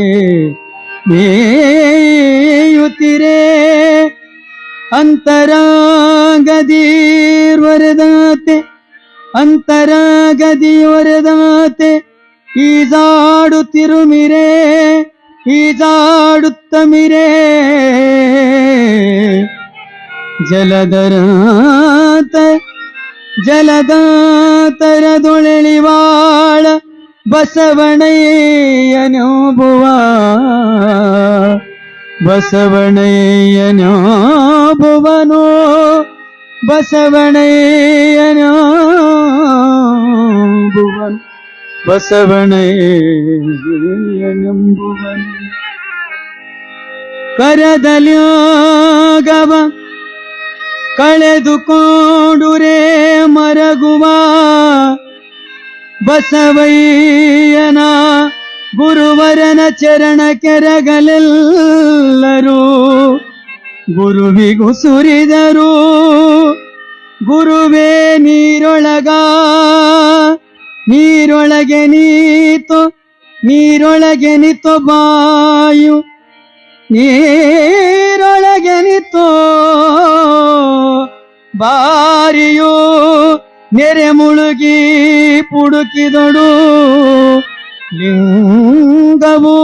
ಅಂತರಾಗದೀರ್ವರದಾತೆ ಈಜಾಡುತ್ತಮಿರೆ ಜಲದಾತರದೊಳೆಳಿವಾಳ ಬಸವಣ್ಣಯ್ಯನೋಬುವನು ಬಸವಣ್ಣಯ್ಯನೆಂಬುವನು ಕರದಲ್ಯಾಗವ ಕಳೆದುಕೊಂಡುರೆ ಮರಗುವ ಬಸವಯ್ಯನ ಗುರುವರನ ಚರಣ ಕೆರಗಲೆಲ್ಲರೂ ಗುರುವಿಗೂ ಸುರಿದರು ಗುರುವೇ ನೀರೊಳಗೆ ನೀತೋ ಬಾಯು ನೀರೊಳಗೆ ನಿಂತೋ ಬಾರಿಯೋ ನೆರೆ ಮುಳುಗಿ ಪುಡುಕಿದೊಡು ಲಿಂಗವು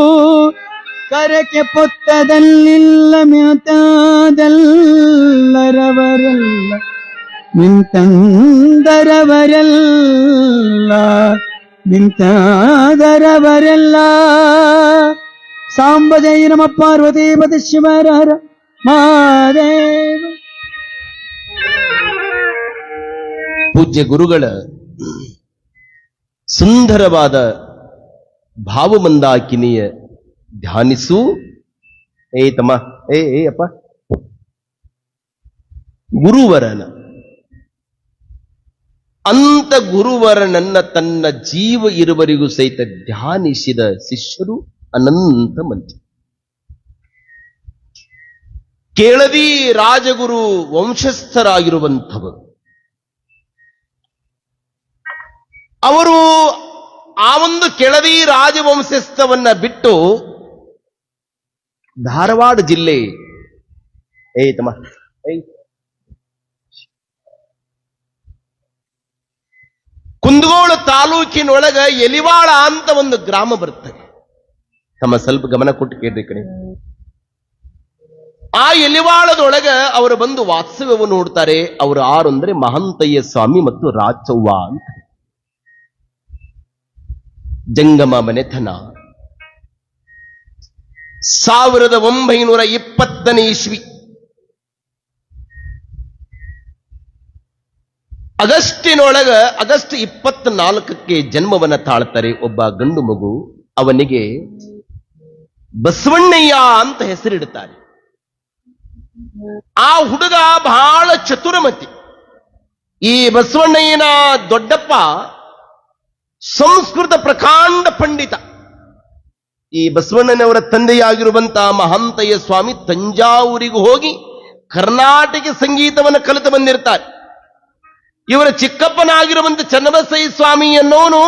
ಕರಕೆ ಪೊತ್ತದಲ್ಲಿಲ್ಲ ಮ್ಯಾತಾದಲ್ಲರವರೆಲ್ಲ ನಿಂತಾದರವರೆಲ್ಲ ಸಾಂಬಜೈ ನಮ ಪಾರ್ವತೀಪತಿ ಶಿವರ ಮಾದೇವ. ಪೂಜ್ಯ ಗುರುಗಳ ಸುಂದರವಾದ ಭಾವಮಂದಾಕಿನಿಯ ಧ್ಯಾನಿಸು. ತಮ್ಮ ಅಪ್ಪ ಗುರುವರನ ಅಂತ ಗುರುವರನನ್ನ ತನ್ನ ಜೀವ ಇರುವರಿಗೂ ಸಹಿತ ಧ್ಯಾನಿಸಿದ ಶಿಷ್ಯರು ಅನಂತ ಮಂದಿ. ಕೇಳದಿ ರಾಜಗುರು ವಂಶಸ್ಥರಾಗಿರುವಂಥವರು. ಅವರು ಆ ಒಂದು ಕೆಳದಿ ರಾಜವಂಶಸ್ಥವನ್ನ ಬಿಟ್ಟು ಧಾರವಾಡ ಜಿಲ್ಲೆ ಕುಂದಗೋಳ ತಾಲೂಕಿನೊಳಗ ಎಲಿವಾಳ ಅಂತ ಒಂದು ಗ್ರಾಮ ಬರ್ತದೆ. ತಮ್ಮ ಸ್ವಲ್ಪ ಗಮನ ಕೊಟ್ಟು ಕೇಳ್ರಿ ಕಡೆ. ಆ ಎಲಿವಾಳದೊಳಗ ಅವರು ಬಂದು ವಾಸ್ತವ್ಯವನ್ನು ನೋಡ್ತಾರೆ. ಅವರು ಯಾರು ಅಂದ್ರೆ ಮಹಂತಯ್ಯ ಸ್ವಾಮಿ ಮತ್ತು ರಾಚವ್ವ ಅಂತ. ಜಂಗಮ ಮನೆತನ 1920 ಇಸ್ವಿ ಆಗಸ್ಟ್ 24ಕ್ಕೆ ಜನ್ಮವನ್ನ ತಾಳ್ತಾರೆ ಒಬ್ಬ ಗಂಡು ಮಗು. ಅವನಿಗೆ ಬಸವಣ್ಣಯ್ಯ ಅಂತ ಹೆಸರಿಡುತ್ತಾರೆ. ಆ ಹುಡುಗ ಬಹಳ ಚತುರಮತಿ. ಈ ಬಸವಣ್ಣಯ್ಯನ ದೊಡ್ಡಪ್ಪ ಸಂಸ್ಕೃತ ಪ್ರಕಾಂಡ ಪಂಡಿತ. ಈ ಬಸವಣ್ಣನವರ ತಂದೆಯಾಗಿರುವಂತ ಮಹಂತಯ್ಯ ಸ್ವಾಮಿ ತಂಜಾವೂರಿಗೆ ಹೋಗಿ ಕರ್ನಾಟಕ ಸಂಗೀತವನ್ನು ಕಲಿತು ಬಂದಿರ್ತಾರೆ. ಇವರ ಚಿಕ್ಕಪ್ಪನಾಗಿರುವಂತ ಚನ್ನಬಸಯ್ಯ ಸ್ವಾಮಿ ಅನ್ನೋನು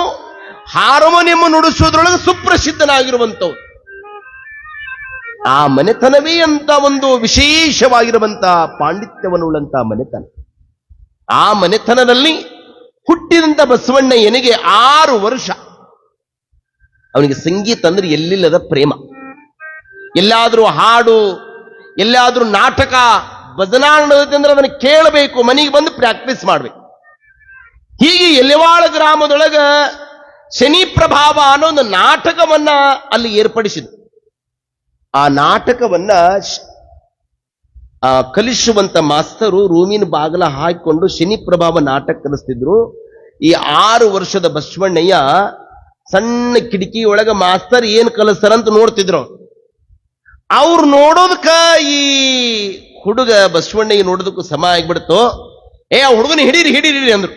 ಹಾರ್ಮೋನಿಯಂ ನುಡಿಸುವುದರೊಳಗೆ ಸುಪ್ರಸಿದ್ಧನಾಗಿರುವಂತವ್ರು. ಆ ಮನೆತನವೇ ಅಂತ ಒಂದು ವಿಶೇಷವಾಗಿರುವಂತ ಪಾಂಡಿತ್ಯವನ್ನುಳ್ಳಂತ ಮನೆತನ. ಆ ಮನೆತನದಲ್ಲಿ ಹುಟ್ಟಿದಂತ ಬಸವಣ್ಣಯ್ಯನಿಗೆ 6 ವರ್ಷ. ಅವನಿಗೆ ಸಂಗೀತ ಅಂದ್ರೆ ಎಲ್ಲಿಲ್ಲದ ಪ್ರೇಮ. ಎಲ್ಲಾದ್ರೂ ಹಾಡು, ಎಲ್ಲಾದ್ರೂ ನಾಟಕ, ಭಜನಾ ಅಂದ್ರೆ ಅದನ್ನು ಕೇಳಬೇಕು, ಮನೆಗೆ ಬಂದು ಪ್ರಾಕ್ಟೀಸ್ ಮಾಡ್ಬೇಕು. ಹೀಗೆ ಎಲೆವಾಳ ಗ್ರಾಮದೊಳಗ ಶನಿ ಪ್ರಭಾವ ಅನ್ನೋ ಒಂದು ನಾಟಕವನ್ನ ಅಲ್ಲಿ ಏರ್ಪಡಿಸಿದ್ರು. ಆ ನಾಟಕವನ್ನ ಕಲಿಸುವಂತ ಮಾಸ್ತರು ರೂಮಿನ ಬಾಗಲ ಹಾಕಿಕೊಂಡು ಶನಿ ಪ್ರಭಾವ ನಾಟಕ ಕಲಿಸ್ತಿದ್ರು. ಈ 6 ವರ್ಷದ ಬಸವಣ್ಣಯ್ಯ ಸಣ್ಣ ಕಿಟಕಿಯೊಳಗ ಮಾಸ್ತರ್ ಏನ್ ಕಲಿಸ್ತಾರಂತ ನೋಡ್ತಿದ್ರು. ಅವ್ರು ನೋಡೋದಕ್ಕ ಈ ಹುಡುಗ ಬಸವಣ್ಣಯ್ಯ ನೋಡೋದಕ್ಕೂ ಸಮ ಆಗ್ಬಿಡ್ತು. ಆ ಹುಡುಗನ ಹಿಡೀರಿ ಹಿಡೀರಿ ಅಂದ್ರು.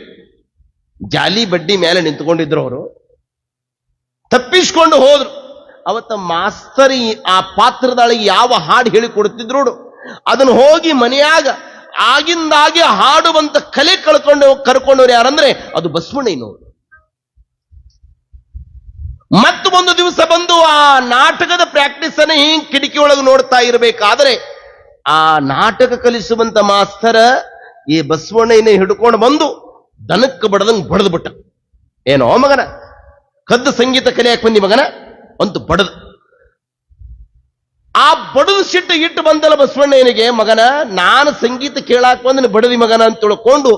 ಜಾಲಿ ಬಡ್ಡಿ ಮೇಲೆ ನಿಂತ್ಕೊಂಡಿದ್ರು. ಅವರು ತಪ್ಪಿಸ್ಕೊಂಡು ಹೋದ್ರು. ಅವತ್ತ ಮಾಸ್ತರ್ ಆ ಪಾತ್ರದಾಳಿಗೆ ಯಾವ ಹಾಡು ಹೇಳಿ ಕೊಡ್ತಿದ್ರು ಅದನ್ನು ಹೋಗಿ ಮನೆಯಾಗ ಆಗಿಂದಾಗೆ ಹಾಡುವಂತ ಕಲೆ ಕರ್ಕೊಂಡವ್ರು ಯಾರಂದ್ರೆ ಅದು ಬಸವಣ್ಣಯ್ಯನವರು. ಮತ್ತು ಒಂದು ದಿವಸ ಬಂದು ಆ ನಾಟಕದ ಪ್ರಾಕ್ಟೀಸ್ ಅನ್ನ ಹಿಂಗ್ ಕಿಟಕಿಯೊಳಗೆ ನೋಡ್ತಾ ಇರಬೇಕಾದ್ರೆ ಆ ನಾಟಕ ಕಲಿಸುವಂತ ಮಾಸ್ತರ ಈ ಬಸವಣ್ಣಯ್ಯನ ಹಿಡ್ಕೊಂಡು ಬಂದು ದನಕ್ಕೆ ಬಡದಂಗ್ ಬಡದು ಬಿಟ್ಟ. ಏನೋ ಮಗನ ಕದ್ದು ಸಂಗೀತ ಕಲಿಯಕ್ಕೆ ಬಂದಿ ಮಗನ ಅಂತ ಬಡದು. ಆ ಬಡದು ಸಿಟ್ಟು ಇಟ್ಟು ಬಂದಲ್ಲ ಬಸವಣ್ಣಯ್ಯನಿಗೆ, ಮಗನ ನಾನು ಸಂಗೀತ ಕೇಳಾಕ್ ಬಂದ ಬಡದಿ ಮಗನ ಅಂತ ತಿಳ್ಕೊಂಡು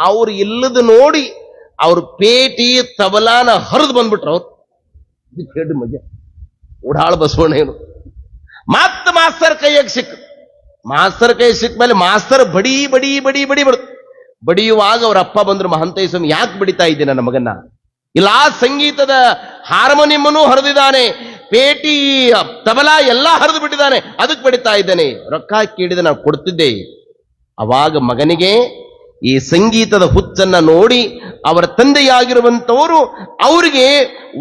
ಅವ್ರು ಇಲ್ಲದ ನೋಡಿ ಅವ್ರ ಪೇಟಿ ತಬಲಾನ ಹರಿದು ಬಂದ್ಬಿಟ್ರು. ಅವ್ರು ಕೇಳಿ ಮಜಾ ಉಡಾಳ ಬಸವಣ್ಣಯ್ಯನು. ಮತ್ತ ಮಾಸ್ತರ್ ಕೈಯಾಗ ಮಾಸ್ತರ್ ಕೈ ಸಿಕ್ಕ ಮೇಲೆ ಮಾಸ್ತರ್ ಬಡಿ ಬಡಿ ಬಡಿ ಬಡಿ ಬಡಿಯುವಾಗ ಅವ್ರ ಅಪ್ಪ ಬಂದ್ರು, ಮಹಂತಯ್ಯ ಸ್ವಾಮಿ ಯಾಕೆ ಬಡಿತಾ ಇದ್ದೆ ನನ್ನ ಮಗನ್ನ? ಇಲ್ಲ ಸಂಗೀತದ ಹಾರ್ಮೋನಿಯಮ್ಮನ್ನು ಹರಿದಿದ್ದಾನೆ, ಪೇಟಿ ತಬಲಾ ಎಲ್ಲ ಹರಿದು ಬಿಟ್ಟಿದ್ದಾನೆ, ಅದಕ್ಕೆ ಬಡಿತಾ ಇದ್ದಾನೆ. ರೊಕ್ಕ ಕೇಳಿದ ನಾನು ಕೊಡ್ತಿದ್ದೆ. ಅವಾಗ ಮಗನಿಗೆ ಈ ಸಂಗೀತದ ಹುಚ್ಚನ್ನ ನೋಡಿ ಅವರ ತಂದೆಯಾಗಿರುವಂತವರು ಅವರಿಗೆ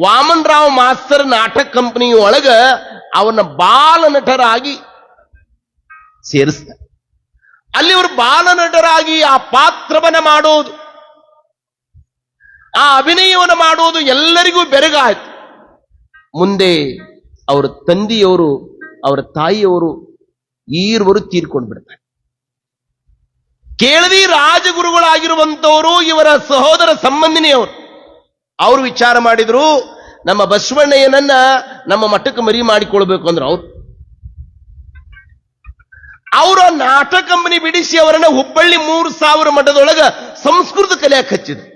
ವಾಮನ್ ರಾವ್ ಮಾಸ್ತರ್ ನಾಟಕ ಕಂಪನಿಯ ಒಳಗ ಅವನ ಬಾಲ ನಟರಾಗಿ ಸೇರಿಸ್ತಾರೆ. ಅಲ್ಲಿ ಅವರು ಬಾಲ ನಟರಾಗಿ ಆ ಪಾತ್ರವನ್ನ ಮಾಡೋದು, ಆ ಅಭಿನಯವನ್ನು ಮಾಡೋದು ಎಲ್ಲರಿಗೂ ಬೆರಗಾಯ್ತು. ಮುಂದೆ ಅವರ ತಂದೆಯವರು ಅವರ ತಾಯಿಯವರು ಈರುವರು ತೀರ್ಕೊಂಡು ಬಿಡ್ತಾರೆ. ಕೇಳದಿ ರಾಜಗುರುಗಳಾಗಿರುವಂತವರು ಇವರ ಸಹೋದರ ಸಂಬಂಧಿನಿಯವರು. ಅವರು ವಿಚಾರ ಮಾಡಿದ್ರು, ನಮ್ಮ ಬಸವಣ್ಣಯ್ಯನನ್ನ ನಮ್ಮ ಮಠಕ್ಕೆ ಮರಿ ಮಾಡಿಕೊಳ್ಬೇಕು ಅಂದ್ರೆ ಅವರ ನಾಟಕ ಕಂಪನಿ ಬಿಡಿಸಿ ಅವರನ್ನ ಹುಬ್ಬಳ್ಳಿ 3000 ಮಠದೊಳಗ ಸಂಸ್ಕೃತ ಕಲಿಯಕ್ಕೆ ಹಚ್ಚಿದ್ರು.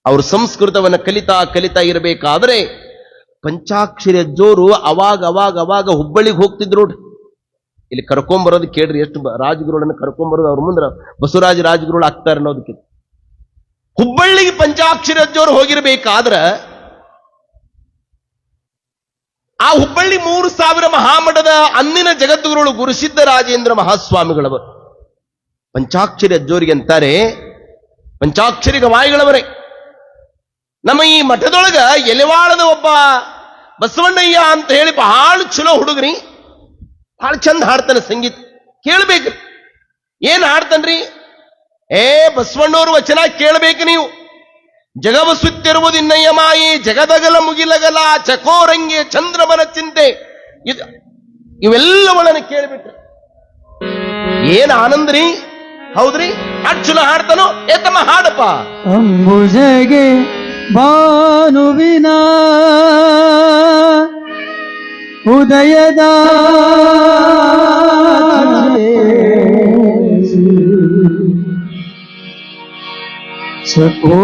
ಅವರು ಸಂಸ್ಕೃತವನ್ನ ಕಲಿತಾ ಇರಬೇಕಾದ್ರೆ ಪಂಚಾಕ್ಷರಿ ಅಜ್ಜೋರು ಅವಾಗ ಹುಬ್ಬಳ್ಳಿಗೆ ಹೋಗ್ತಿದ್ರು. ಇಲ್ಲಿ ಕರ್ಕೊಂಬರೋದು ಕೇಳ್ರಿ, ಎಷ್ಟು ರಾಜಗುರುಗಳನ್ನ ಕರ್ಕೊಂಬರೋದು ಅವ್ರ ಮುಂದ್ರ ಬಸವರಾಜ ರಾಜಗುರುಗಳು ಆಗ್ತಾರೆ ಅನ್ನೋದಕ್ಕೆ. ಹುಬ್ಬಳ್ಳಿಗೆ ಪಂಚಾಕ್ಷರಿ ಅಜ್ಜೋರು ಹೋಗಿರ್ಬೇಕಾದ್ರ ಆ ಹುಬ್ಬಳ್ಳಿ 3000 ಮಹಾಮಠದ ಅಂದಿನ ಜಗದ್ಗುರುಗಳು ಗುರುಸಿದ್ಧ ರಾಜೇಂದ್ರ ಮಹಾಸ್ವಾಮಿಗಳವರು ಪಂಚಾಕ್ಷರಿ ಅಜ್ಜೋರಿಗೆ ಅಂತಾರೆ, ಪಂಚಾಕ್ಷರಿ ಗವಾಯಿಗಳವರೇ, ನಮ್ಮ ಈ ಮಠದೊಳಗ ಎಲೆವಾಳದ ಒಬ್ಬ ಬಸವಣ್ಣಯ್ಯ ಅಂತ ಹೇಳಿ ಬಹಳ ಚಲೋ ಹುಡುಗ್ರಿ, ಬಹಳ ಚಂದ ಹಾಡ್ತಾನೆ ಸಂಗೀತ, ಕೇಳ್ಬೇಕ್ರಿ. ಏನ್ ಹಾಡ್ತಾನ್ರಿ? ಬಸವಣ್ಣವ್ರ ವಚನ ಕೇಳಬೇಕು ನೀವು. ಜಗವ ಸುತ್ತಿರುವುದು ಇನ್ನಯ್ಯ ಮಾಯಿ, ಜಗದಗಲ ಮುಗಿಲಗಲ ಚಕೋರಂಗೆ ಚಂದ್ರಮನ ಚಿಂತೆ, ಇವೆಲ್ಲವನ್ನ ಕೇಳ್ಬಿಟ್ರಿ ಏನ್ ಆನಂದ್ರಿ. ಹೌದ್ರಿ, ಹಾಡ್ ಚಲೋ ಹಾಡ್ತಾನೋ, ತಮ್ಮ ಹಾಡಪ್ಪ. ಅಂಬುಜಗೆ ಭಾನುವಿನ ಉದಯದ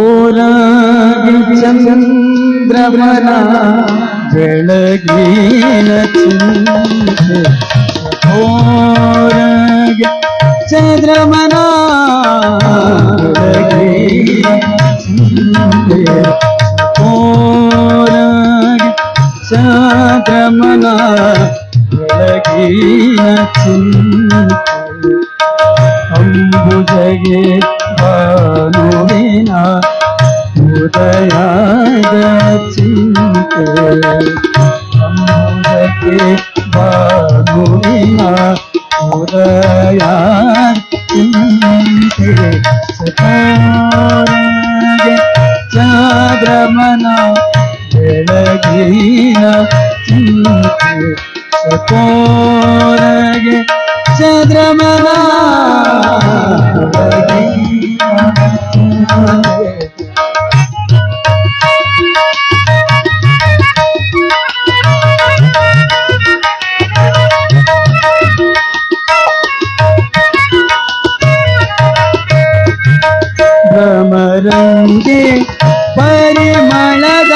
ಚಕೋರಾಗಿ ಚಂದ್ರಮನ ಬೆಳಗಿನ ಚಿಂತೆ ಚಕೋರಾಗಿ ಚಂದ್ರಮನ ಬೆಳಗಿನ ಚಿಂತೆ ಚಕೋರಾಗಿ ಚಂದ್ರಮನ ಬೆಳಗಿನ ಚಿಂತೆ ಅಂಬುಜಗೆ ಭಾನುವಿನ ಉದಯದ ಚಿಂತೆ ಅಂಬುಜಗೆ ಭಾನುವಿನ ಉದಯ ಚಿಂತೆ ಸಕಾರಗೆ ಚಂದ್ರಮನ ಬೆಳಗಿನ ಚಿಂತೆ ಸಕೋರಗೆ ಚಂದ್ರಮನ ಭ್ರಮರಂಗೆ ಪರಿಮಳದ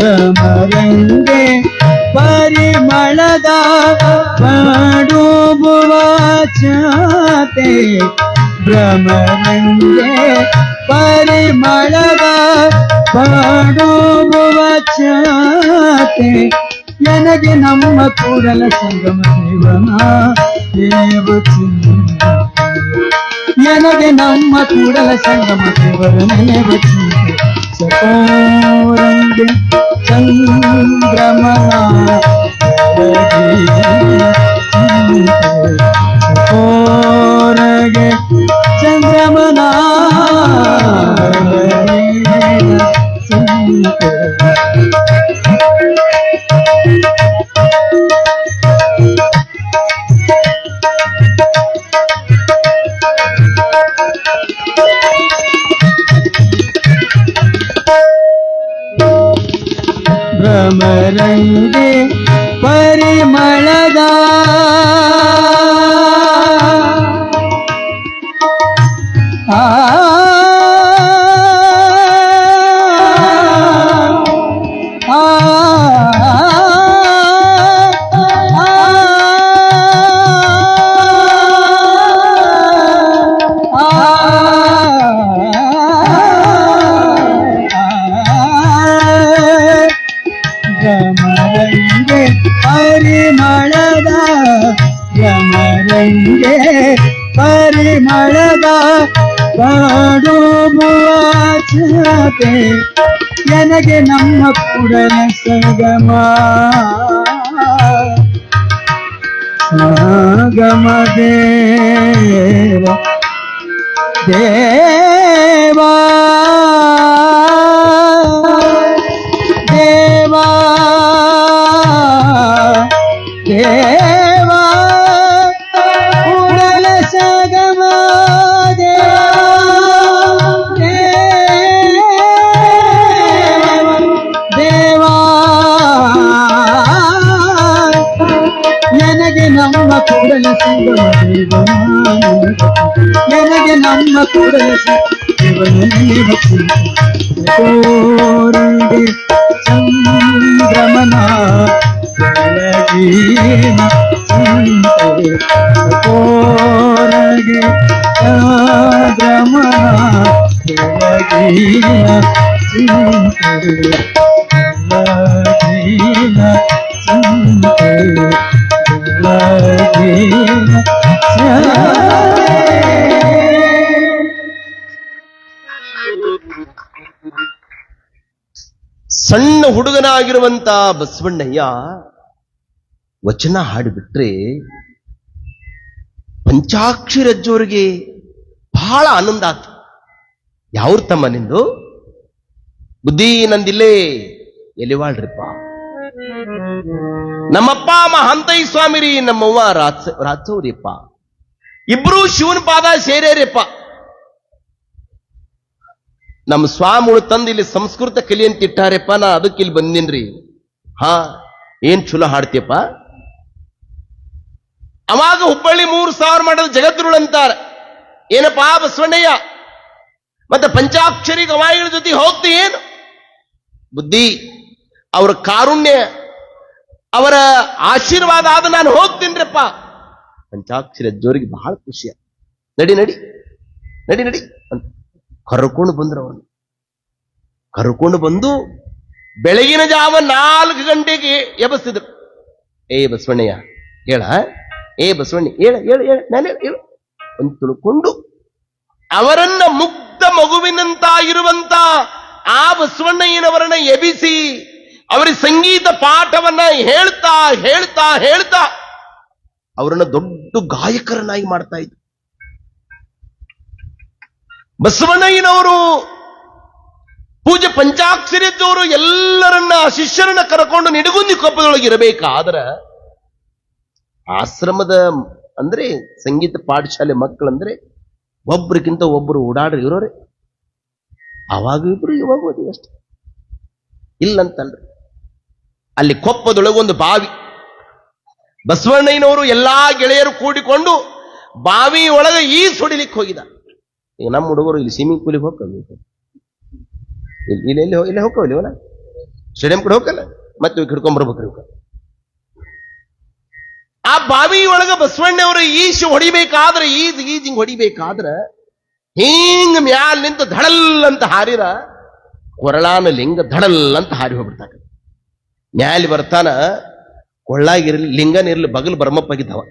ಭ್ರಮರಂಗೆ ಪರಿಮಳದ ಪಡುಬುವ ಚಾತೆ ಭ್ರಮರಂಗೆ ಪರಿಮಳದ ಪಡುಬುವ ಚಾತೆ ನನಗೆ ನಮ್ಮ ಕೂಡಲ ಸಂಗಮ ದೇವನ ದೇವ ಚಿಂತೆ ನನಗೆ ನಮ್ಮ ಕೂಡಲ ಸಂಗಮ ದೇವರ ನೆನೆವ ಚಿಂತೆ ಸಕೋರಂಗೆ ಚಂದ್ರಮನ ಸಕೋರಗೆ ಚಂದ್ರಮನ ಭ್ರಮರಂಗೆ ಪರಿಮಳದ ಭ್ರಮರಂಗೆ ಪರಿಮಳದ ಭ್ರಮರಂಗೆ ಪರಿಮಳದ ಪಡುಬುವ ಚಾತೆ ನನಗೆ ನಮ್ಮ ಕೂಡಲ ಸಂಗಮ ಸಂಗಮ ದೇವ ದೇವಾ ದೇವಾ ದೇವಾ ಕೂಡಲ ಸಂಗಮ ದೇವಾ ನನಗೆ ನಮ್ಮ ಕೂಡಲ ಸಂಗಮ ದೇವನ ನನಗೆ ನಮ್ಮ ಕೂಡಲ ದೇವನ ಕೋರಿಗೆ ಚಂದ್ರಮನ ಬೆಳಗಿನ ಚಿಂತೆ ಕೋರಗೆ ಚಂದ್ರಮನ ಬೆಳಗಿನ ಚಿಂತೆ ಬೆಳಗಿನ ಚಿಂತೆ ಬೆಳಗಿನ ಸಣ್ಣ ಹುಡುಗನಾಗಿರುವಂತ ಬಸವಣ್ಣಯ್ಯ ವಚನ ಹಾಡಿಬಿಟ್ರೆ ಪಂಚಾಕ್ಷರಜ್ಜೋರಿಗೆ ಬಹಳ ಆನಂದ ಆತು. ಯಾವ್ರ ತಮ್ಮ ನಿಂದು? ಬುದ್ಧಿ ನಂದಿಲ್ಲೇ ಎಲಿವಾಳ್ರಿಪ್ಪ. ನಮ್ಮಪ್ಪ ಮಹಂತೈ ಸ್ವಾಮಿ ರೀ, ನಮ್ಮವ್ವ ರಾಚೌರಿಪ್ಪ. ಇಬ್ರು ಶಿವನ ಪಾದ ಸೇರ್ಯಾರಿಪ್ಪ. ನಮ್ಮ ಸ್ವಾಮಿಗಳು ತಂದು ಇಲ್ಲಿ ಸಂಸ್ಕೃತ ಕಲಿ ಅಂತ ಇಟ್ಟಾರಪ್ಪ, ನಾ ಅದಕ್ಕೆ ಇಲ್ಲಿ ಬಂದಿನ್ರಿ. ಹಾ, ಏನ್ ಚಲೋ ಹಾಡ್ತೀಯಪ್ಪ. ಅವಾಗ ಹುಬ್ಬಳ್ಳಿ 3000 ಮಾಡೋದು ಜಗದ್ಗುರು ಅಂತಾರ. ಏನಪ್ಪಾ ಬಸವಣ್ಣಯ್ಯ, ಮತ್ತೆ ಪಂಚಾಕ್ಷರಿ ಗವಾಯಿಗಳ ಜೊತೆ ಹೋಗ್ತಿ ಏನು? ಬುದ್ಧಿ, ಅವರ ಕಾರುಣ್ಯ, ಅವರ ಆಶೀರ್ವಾದ ಆದ ನಾನು ಹೋಗ್ತೀನ್ರಪ್ಪ. ಪಂಚಾಕ್ಷರಿ ಅಜ್ಜೋರಿಗೆ ಬಹಳ ಖುಷಿ. ನಡಿ ನಡಿ ನಡಿ ನಡಿ ಅಂತ ಕರ್ಕೊಂಡು ಬಂದ್ರು. ಅವನು ಕರ್ಕೊಂಡು ಬಂದು ಬೆಳಗಿನ ಜಾವ 4 ಗಂಟೆಗೆ ಎಬಸ್ತಿದ್ರು. ಏ ಬಸವಣ್ಣಯ್ಯ ಹೇಳ, ಏ ಬಸವಣ್ಣ ಹೇಳ ಹೇಳ ಹೇಳ ನಾನು ಹೇಳು ಅಂತ ತಿಳ್ಕೊಂಡು ಅವರನ್ನ ಮುಗ್ಧ ಮಗುವಿನಂತ ಇರುವಂತ ಆ ಬಸವಣ್ಣಯ್ಯನವರನ್ನ ಎಬಿಸಿ ಅವರಿಗೆ ಸಂಗೀತ ಪಾಠವನ್ನ ಹೇಳ್ತಾ ಹೇಳ್ತಾ ಹೇಳ್ತಾ ಅವರನ್ನ ದೊಡ್ಡ ಗಾಯಕರನ್ನಾಗಿ ಮಾಡ್ತಾ ಇದ್ರು. ಬಸವಣ್ಣಯ್ಯನವರು ಪೂಜೆ ಪಂಚಾಕ್ಷರಿಯವರು ಎಲ್ಲರನ್ನ ಶಿಷ್ಯರನ್ನ ಕರ್ಕೊಂಡು ನಿಡಗುಂದಿ ಕೊಪ್ಪದೊಳಗೆ ಇರಬೇಕಾದ್ರೆ ಆಶ್ರಮದ ಅಂದ್ರೆ ಸಂಗೀತ ಪಾಠಶಾಲೆ ಮಕ್ಕಳಂದ್ರೆ ಒಬ್ರಿಗಿಂತ ಒಬ್ರು ಓಡಾಡ್ರಿ ಇರೋರೆ. ಅವಾಗ ಇಬ್ರು ಇವಾಗ ಓದಿ ಅಷ್ಟೆ ಇಲ್ಲಂತಲ್ರಿ. ಅಲ್ಲಿ ಕೊಪ್ಪದೊಳಗೊಂದು ಬಾವಿ, ಬಸವಣ್ಣಯ್ಯನವರು ಎಲ್ಲಾ ಗೆಳೆಯರು ಕೂಡಿಕೊಂಡು ಬಾವಿ ಒಳಗೆ ಹೊಡಿಲಿಕ್ಕೆ ಹೋಗಿದ. ಈಗ ನಮ್ಮ ಹುಡುಗರು ಇಲ್ಲಿ ಸ್ವಿಮ್ಮಿಂಗ್ ಪೂಲಿಗೆ ಹೋಗ್ತವೆ, ಇಲ್ಲಿ ಇಲ್ಲೇ ಹೋಗ್ತಾವಲ್ಲ ಇವನ ಸ್ಟೇಡಿಯಂ ಕಡೆ ಹೋಗಲ್ಲ, ಮತ್ತೆ ಹಿಡ್ಕೊಂಡ್ಬರ್ಬೇಕ್ರಿ. ಆ ಬಾವಿ ಒಳಗ ಬಸವಣ್ಣವರು ಹೊಡಿಬೇಕಾದ್ರೆ ಹಿಂಗ್ ಹೊಡಿಬೇಕಾದ್ರೆ ಹಿಂಗ್ ಮ್ಯಾಲ ನಿಂತು ಧಡಲ್ ಅಂತ ಹಾರಿರ ಕೊರಳಾನ ಲಿಂಗ ಧಡಲ್ ಅಂತ ಹಾರಿ ಹೋಗ್ಬಿಡ್ತಾಕ. ಮ್ಯಾಲಿ ಬರ್ತಾನ, ಕೊಳ್ಳಾಗಿರ್ಲಿ ಲಿಂಗನಿರ್ಲಿ ಬಗಲ್ ಬರ್ಮಪ್ಪಾಗಿದ್ದವ.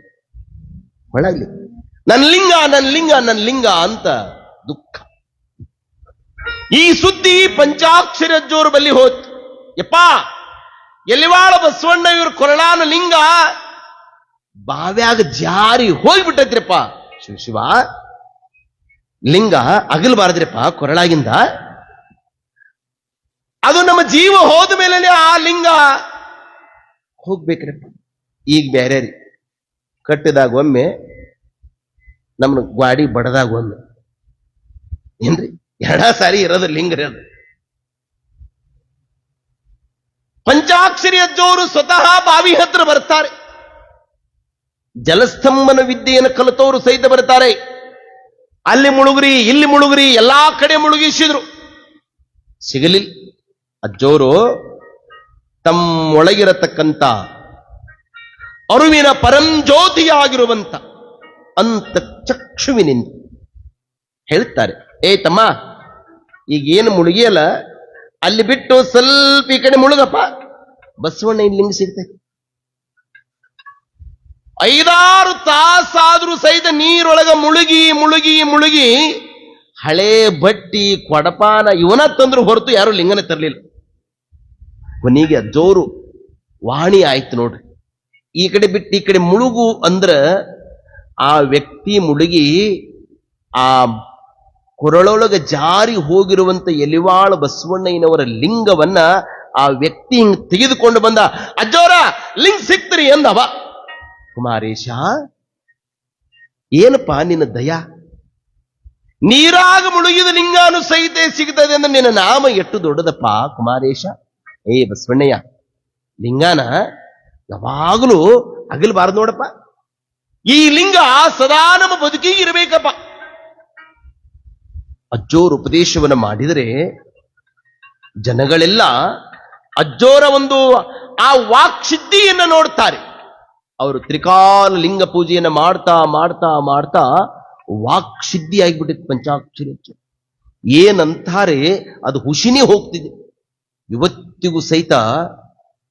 ಕೊಳ್ಳಾಗ್ಲಿ ನನ್ ಲಿಂಗ ನನ್ ಲಿಂಗ ನನ್ ಲಿಂಗ ಅಂತ ದುಃಖ. ಈ ಸುದ್ದಿ ಪಂಚಾಕ್ಷರಿ ಅಜ್ಜೋರು ಬಲ್ಲಿ ಹೋತ್. ಯಪ್ಪ, ಎಲಿವಾಳ ಬಸವಣ್ಣ ಇವ್ರ ಕೊರಳಾನ ಲಿಂಗ ಬಾವ್ಯಾಗ ಜಾರಿ ಹೋಗ್ಬಿಟ್ಟೈತ್ರಿಪ್ಪ. ಶಿವ ಲಿಂಗ ಅಗಲ್ಬಾರದ್ರಿಪ್ಪ ಕೊರಳಾಗಿಂದ. ಅದು ನಮ್ಮ ಜೀವ ಹೋದ ಮೇಲೆ ಆ ಲಿಂಗ ಹೋಗ್ಬೇಕ್ರಿಪ್ಪ. ಈಗ ಬೇರೆ ರೀ, ಕಟ್ಟಿದಾಗ ಒಮ್ಮೆ, ನಮ್ನ ಗಾಡಿ ಬಡದಾಗ ಒಮ್ಮೆ, ಏನ್ರಿ ಎರಡ ಸಾರಿ ಇರೋದು ಲಿಂಗ್ರಿ. ಅದು ಪಂಚಾಕ್ಷರಿ ಅಜ್ಜೋರು ಸ್ವತಃ ಬಾವಿ ಹತ್ರ ಬರ್ತಾರೆ. ಜಲಸ್ತಂಭನ ವಿದ್ಯೆಯನ್ನು ಕಲಿತವರು ಸಹಿತ ಬರ್ತಾರೆ. ಅಲ್ಲಿ ಮುಳುಗ್ರಿ ಇಲ್ಲಿ ಮುಳುಗ್ರಿ ಎಲ್ಲಾ ಕಡೆ ಮುಳುಗಿಸಿದ್ರು, ಸಿಗಲಿಲ್ಲ. ಅಜ್ಜೋರು ತಮ್ಮೊಳಗಿರತಕ್ಕಂಥ ಅರುವಿನ ಪರಂಜ್ಯೋತಿಯಾಗಿರುವಂತ ಅಂತ ಚಕ್ಷುವಿನಿಂದ ಹೇಳ್ತಾರೆ, ಏ ತಮ್ಮ, ಈಗೇನು ಮುಳುಗಿಯಲ್ಲ ಅಲ್ಲಿ ಬಿಟ್ಟು ಸ್ವಲ್ಪ ಈ ಕಡೆ ಮುಳುಗಪ್ಪ, ಬಸವಣ್ಣ ಇಲ್ಲಿ ಲಿಂಗ ಸಿಗ್ತೈತೆ. 5-6 ತಾಸಾದ್ರೂ ಸಹಿತ ನೀರೊಳಗ ಮುಳುಗಿ ಮುಳುಗಿ ಮುಳುಗಿ ಹಳೆ ಬಟ್ಟಿ ಕೊಡಪಾನ ಇವನ ತಂದ್ರು ಹೊರತು ಯಾರು ಲಿಂಗನ ತರಲಿಲ್ಲ. ಕೊನೆಗೆ ಅಜ್ಜೋರು ವಾಣಿ ಆಯ್ತು ನೋಡ್ರಿ, ಈ ಕಡೆ ಬಿಟ್ಟು ಈ ಕಡೆ ಮುಳುಗು ಅಂದ್ರ ಆ ವ್ಯಕ್ತಿ ಮುಳುಗಿ ಆ ಕೊರಳೊಳಗ ಜಾರಿ ಹೋಗಿರುವಂತ ಎಲಿವಾಳ ಬಸವಣ್ಣಯ್ಯನವರ ಲಿಂಗವನ್ನ ಆ ವ್ಯಕ್ತಿ ಹಿಂಗ್ ತೆಗೆದುಕೊಂಡು ಬಂದ. ಅಜ್ಜೋರ ಲಿಂಗ ಸಿಕ್ತ್ರಿ ಅಂದವ. ಕುಮಾರೇಶ, ಏನಪ್ಪಾ ನಿನ್ನ ದಯ, ನೀರಾಗ ಮುಳುಗಿದ ಲಿಂಗಾನು ಸಹಿತ ಸಿಗ್ತದೆ ಅಂದ್ರೆ ನಿನ್ನ ನಾಮ ಎಷ್ಟು ದೊಡ್ಡದಪ್ಪ ಕುಮಾರೇಶ. ಏ ಬಸವಣ್ಣಯ್ಯ, ಲಿಂಗಾನ ಯಾವಾಗಲೂ ಅಗಲ್ಬಾರದು ನೋಡಪ್ಪ. ಈ ಲಿಂಗ ಸದಾ ನಮ್ಮ ಬದುಕಿಗೆ ಇರಬೇಕಪ್ಪ. ಅಜ್ಜೋರು ಉಪದೇಶವನ್ನು ಮಾಡಿದರೆ ಜನಗಳೆಲ್ಲ ಅಜ್ಜೋರ ಒಂದು ಆ ವಾಕ್ಸಿದ್ಧಿಯನ್ನು ನೋಡ್ತಾರೆ. ಅವರು ತ್ರಿಕಾಲ ಲಿಂಗ ಪೂಜೆಯನ್ನು ಮಾಡ್ತಾ ಮಾಡ್ತಾ ಮಾಡ್ತಾ ವಾಕ್ಸಿದ್ಧಿ ಆಗಿಬಿಟ್ಟಿತ್ತು ಪಂಚಾಕ್ಷರಿ. ಏನಂತಾರೆ ಅದು ಹುಷಿನೇ ಹೋಗ್ತಿದೆ. ಇವತ್ತಿಗೂ ಸಹಿತ